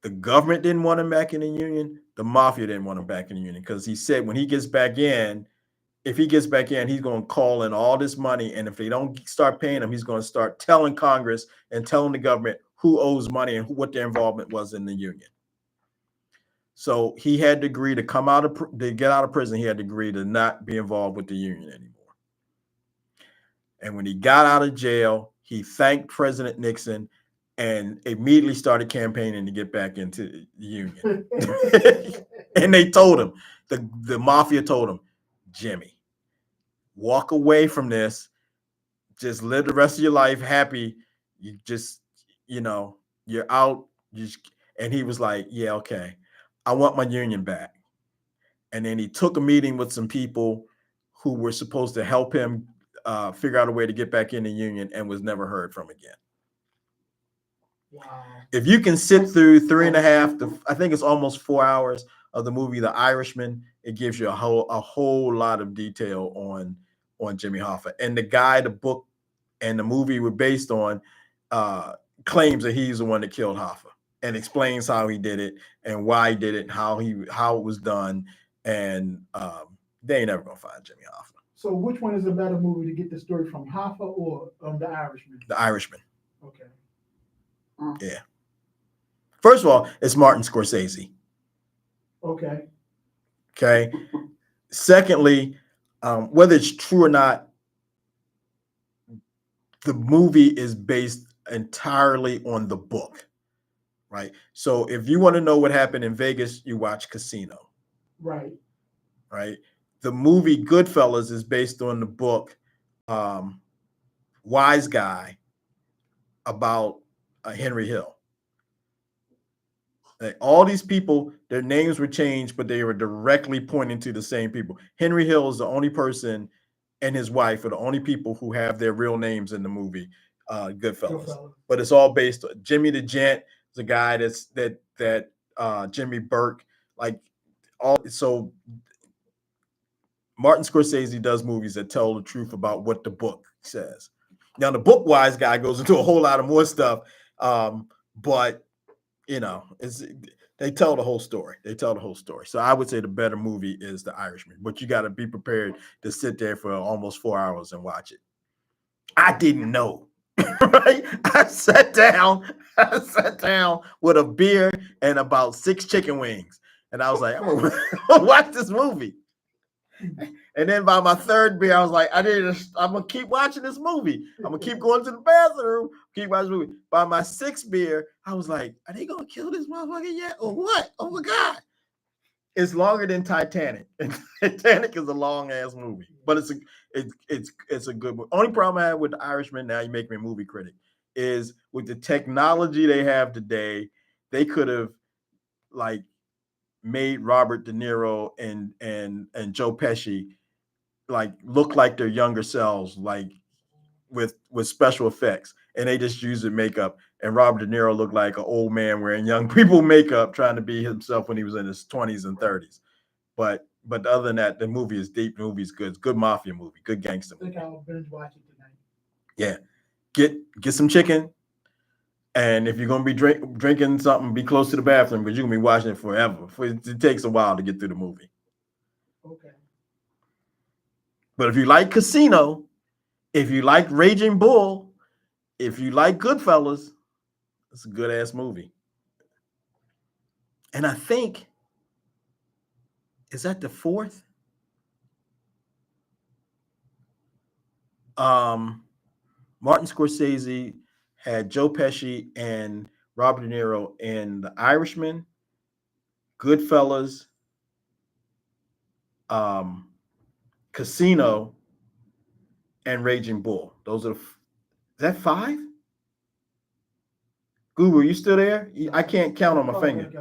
The government didn't want him back in the union. The mafia didn't want him back in the union because he said when he gets back in, if he gets back in, he's going to call in all this money. And if they don't start paying him, he's going to start telling Congress and telling the government who owes money and what their involvement was in the union. So he had to agree to get out of prison. He had to agree to not be involved with the union anymore. And when he got out of jail, he thanked President Nixon and immediately started campaigning to get back into the union. And they told him, the mafia told him, Jimmy, walk away from this. Just live the rest of your life happy. You just, you're out. And he was like, yeah, okay. I want my union back. And then he took a meeting with some people who were supposed to help him figure out a way to get back in the union, and was never heard from again. Wow. If you can sit through 3.5 to, I think it's almost 4 hours of the movie The Irishman, it gives you a whole lot of detail on Jimmy Hoffa. And the guy the book and the movie were based on claims that he's the one that killed Hoffa, and explains how he did it and why he did it, how it was done, and they ain't never gonna find Jimmy Hoffa. So which one is a better movie to get the story from, Hoffa or The Irishman? The Irishman. Okay. Yeah. First of all, it's Martin Scorsese. Okay. Okay. Secondly, whether it's true or not, the movie is based entirely on the book, right? So if you want to know what happened in Vegas, you watch Casino. Right. Right. The movie Goodfellas is based on the book Wise Guy about Henry Hill. Like, all these people, their names were changed, but they were directly pointing to the same people. Henry Hill is the only person, and his wife are the only people who have their real names in the movie Goodfellas. But it's all based on Jimmy the Gent, the guy that Jimmy Burke, like all. So Martin Scorsese does movies that tell the truth about what the book says. Now, the book Wise Guy goes into a whole lot of more stuff, but you know, they tell the whole story. They tell the whole story. So I would say the better movie is The Irishman, but you got to be prepared to sit there for almost 4 hours and watch it. I didn't know. Right? I sat down with a beer and about 6 chicken wings, and I was like, I'm gonna watch this movie. And then by my 3rd beer, I was like, I'm gonna keep watching this movie. I'm gonna keep going to the bathroom, keep watching the movie. By my 6th beer, I was like, are they gonna kill this motherfucker yet? Or what? Oh my God. It's longer than Titanic. And Titanic is a long ass movie, but it's a good movie. Only problem I have with The Irishman, now you make me a movie critic, is with the technology they have today, they could have like made Robert De Niro and Joe Pesci like look like their younger selves, like with special effects, and they just use the makeup. And Robert De Niro looked like an old man wearing young people makeup, trying to be himself when he was in his 20s and 30s. But other than that, the movie is deep. The movie is good. It's a good mafia movie, good gangster movie. I think I'll binge watch it tonight. Yeah, get some chicken, and if you're gonna be drinking something, be close to the bathroom because you're gonna be watching it forever. It takes a while to get through the movie. Okay. But if you like Casino, if you like Raging Bull, if you like Goodfellas, it's a good ass movie. And I think, is that the 4th? Martin Scorsese had Joe Pesci and Robert De Niro in The Irishman, Goodfellas, Casino, and Raging Bull. Those are is that 5? Google, you still there? I can't count on my fingers.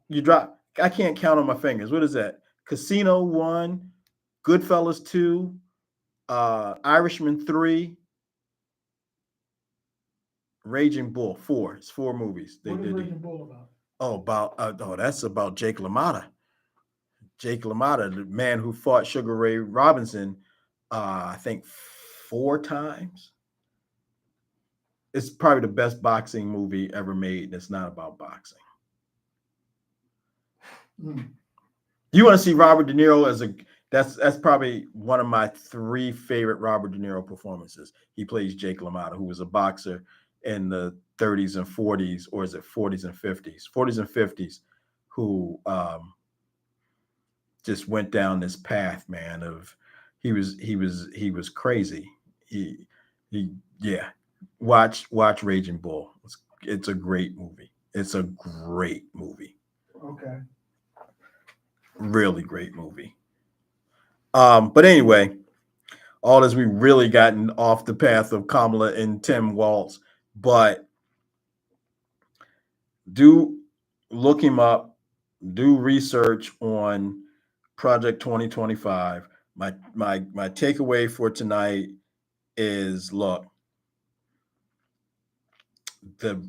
You drop. I can't count on my fingers. What is that? Casino 1, Goodfellas 2, Irishman 3, Raging Bull 4. It's 4 movies. What is Raging Bull about? That's about Jake LaMotta. Jake LaMotta, the man who fought Sugar Ray Robinson, I think 4 times. It's probably the best boxing movie ever made, and it's not about boxing. You want to see Robert De Niro as that's probably one of my 3 favorite Robert De Niro performances. He plays Jake LaMotta, who was a boxer in the 30s and 40s, or is it 40s and 50s? 40s and 50s, who just went down this path, man, of he was crazy. Watch Raging Bull. It's a great movie. It's a great movie. Okay. Really great movie. But anyway, all this, we really gotten off the path of Kamala and Tim Walz, but do look him up, do research on Project 2025. My takeaway for tonight is, look, the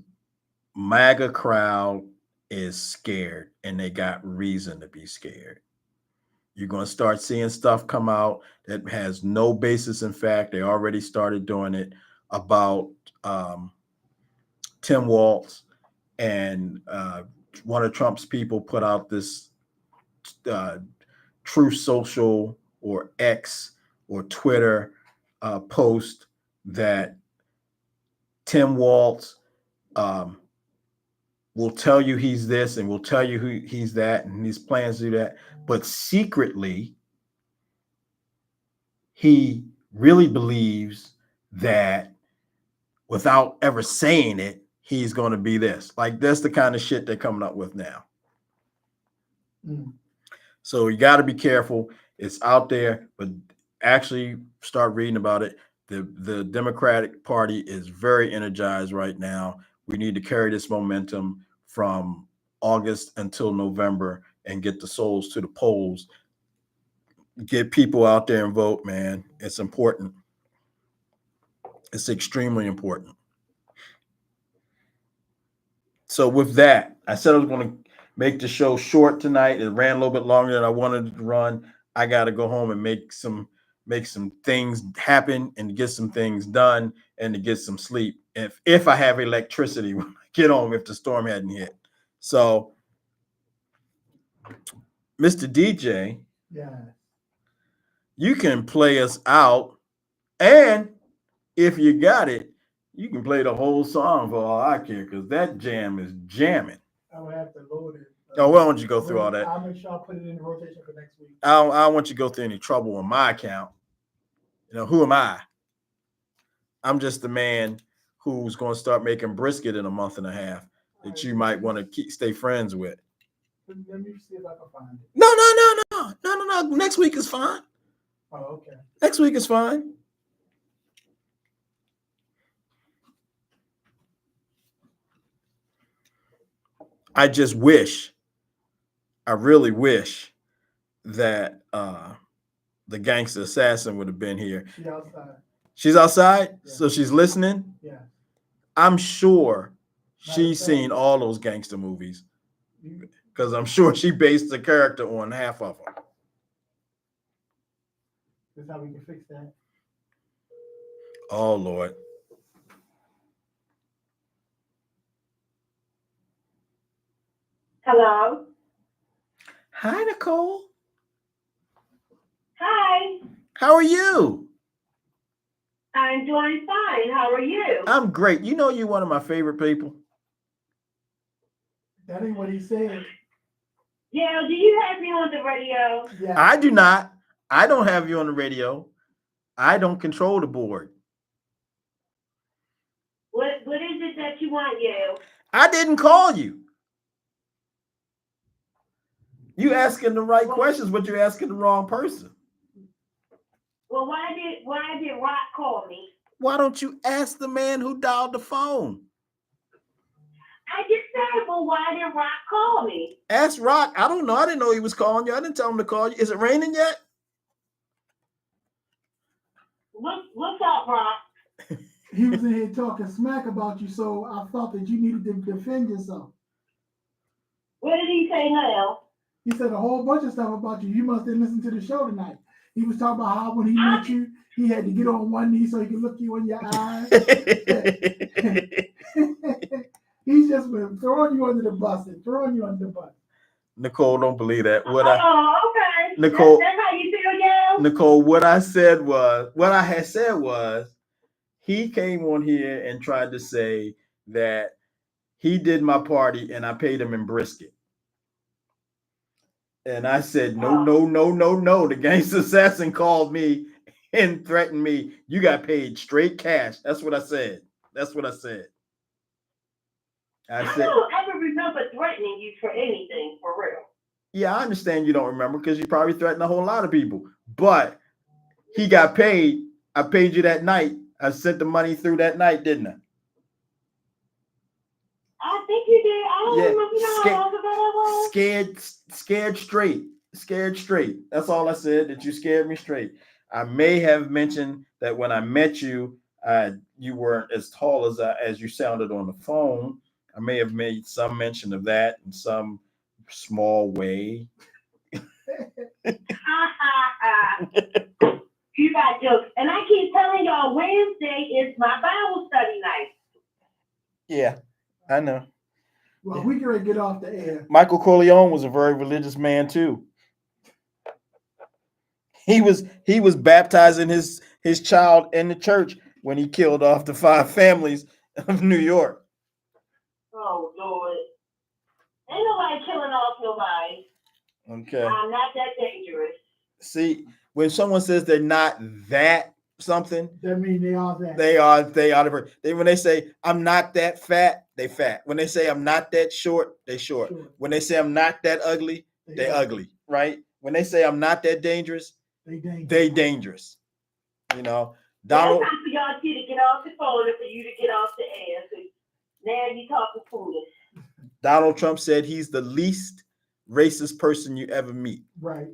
MAGA crowd is scared, and they got reason to be scared. You're going to start seeing stuff come out that has no basis in fact. They already started doing it about Tim Walz, and one of Trump's people put out this Truth Social or X or Twitter post that Tim Walz will tell you he's this and will tell you who he's that, and his plans to do that. But secretly, he really believes that without ever saying it, he's going to be this. Like, that's the kind of shit they're coming up with now. So you got to be careful. It's out there, but actually start reading about it. The Democratic Party is very energized right now. We need to carry this momentum from August until November and get the souls to the polls. Get people out there and vote, man. It's important. It's extremely important. So with that, I said I was going to make the show short tonight. It ran a little bit longer than I wanted it to run. I got to go home and make some things happen and get some things done and to get some sleep. If I have electricity when I get home, if the storm hadn't hit. So, Mr. DJ, Yeah. you can play us out, and if you got it, you can play the whole song for all I care, because that jam is jamming. I would have to load it. Oh, why don't you go through all that? I'll make sure I put it in the rotation for next week. I don't want you to go through any trouble on my account. You know, who am I? I'm just the man who's going to start making brisket in a month and a half that you might want to stay friends with. Let me see if I can find it. No. Next week is fine. Oh, okay. Next week is fine. I just wish, I really wish that the gangster assassin would have been here. She's outside. She's outside? Yeah. So she's listening? Yeah. I'm sure she's Matter of seen fact, all those gangster movies, you- because I'm sure she based the character on half of them. That's how we can fix that. Oh, Lord. Hello. Hi, Nicole. Hi. How are you? I'm doing fine. How are you? I'm great. You know you're one of my favorite people. That ain't what he said. Yeah, do you have me on the radio? Yeah. I do not. I don't have you on the radio. I don't control the board. What is it that you want, you? I didn't call you. You asking the right questions, but you're asking the wrong person. Well, why did Rock call me? Why don't you ask the man who dialed the phone? I just said, well, why did Rock call me? Ask Rock. I don't know. I didn't know he was calling you. I didn't tell him to call you. Is it raining yet? What's up, Rock? He was in here talking smack about you, so I thought that you needed to defend yourself. What did he say now? He said a whole bunch of stuff about you. You must have listened to the show tonight. He was talking about how when he met you, he had to get on one knee so he could look you in your eyes. He's just been throwing you under the bus and throwing you under the bus. Nicole, don't believe that. Oh, okay. Nicole, that's how you feel now? Nicole, what I had said was, he came on here and tried to say that he did my party and I paid him in brisket. And I said, no. The gangster assassin called me and threatened me. You got paid straight cash. That's what I said. I I said, don't ever remember threatening you for anything, for real. yeah, I understand you don't remember because you probably threatened a whole lot of people. But he got paid. I paid you that night. I sent the money through that night, didn't I? I think you did. I don't Yeah, remember how long ago that was. Scared straight. Scared straight. That's all I said, that you scared me straight. I may have mentioned that when I met you, you weren't as tall as you sounded on the phone. I may have made some mention of that in some small way. You got jokes. And I keep telling y'all, Wednesday is my Bible study night. Yeah, I know. Well, we can get off the air. Michael Corleone was a very religious man too. He was baptizing his child in the church when he killed off the 5 families of New York. Oh Lord. Ain't nobody killing off nobody. Okay. I'm not that dangerous. See, when someone says they're not that something, that means they are that. They are when they say I'm not that fat, they fat. When they say I'm not that short, they short. When they say I'm not that ugly, they ugly, right? When they say I'm not that dangerous, they dangerous. You know, Donald. It's time for y'all two to get off the phone and for you to get off the air. So now you talking foolish. Donald Trump said he's the least racist person you ever meet. Right.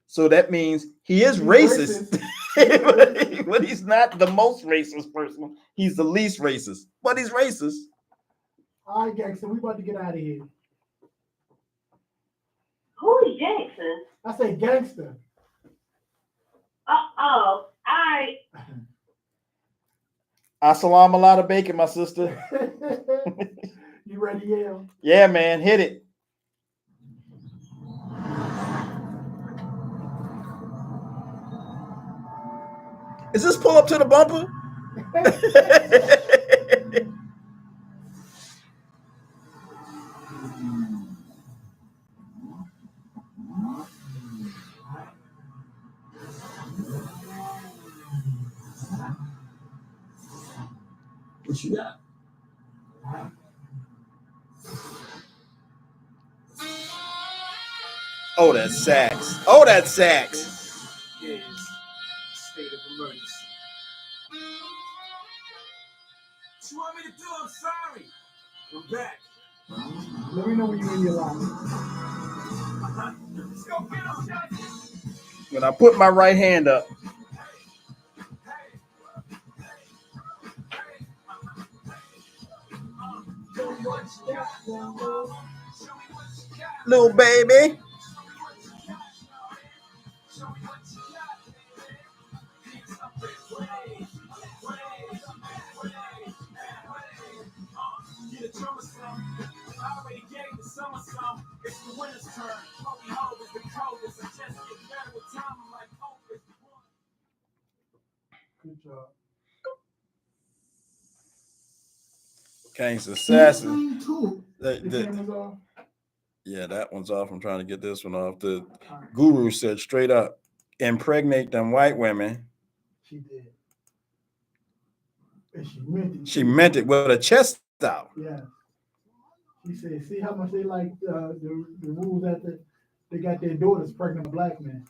So that means he's racist. But he's not the most racist person. He's the least racist, but he's racist. All right, gangster, we about to get out of here. Who is Jackson? I say gangster. All right. Assalamu a lot of bacon, my sister. You ready, Yale? Yeah, man, hit it. Is this pull up to the bumper? What you got? Oh, that sax. Oh, that sax. Is state of emergency. What you want me to do? I'm sorry. I'm back. Let me know when you're in your line. Let's go get him, Johnny. When I put my right hand up. Little baby. Good job. King's assassin. The camera's off. Yeah, that one's off. I'm trying to get this one off. The guru said straight up, impregnate them white women. She did. And she meant it. She meant it with a chest out. Yeah. She said, see how much they like the rules that they got their daughters pregnant with black men.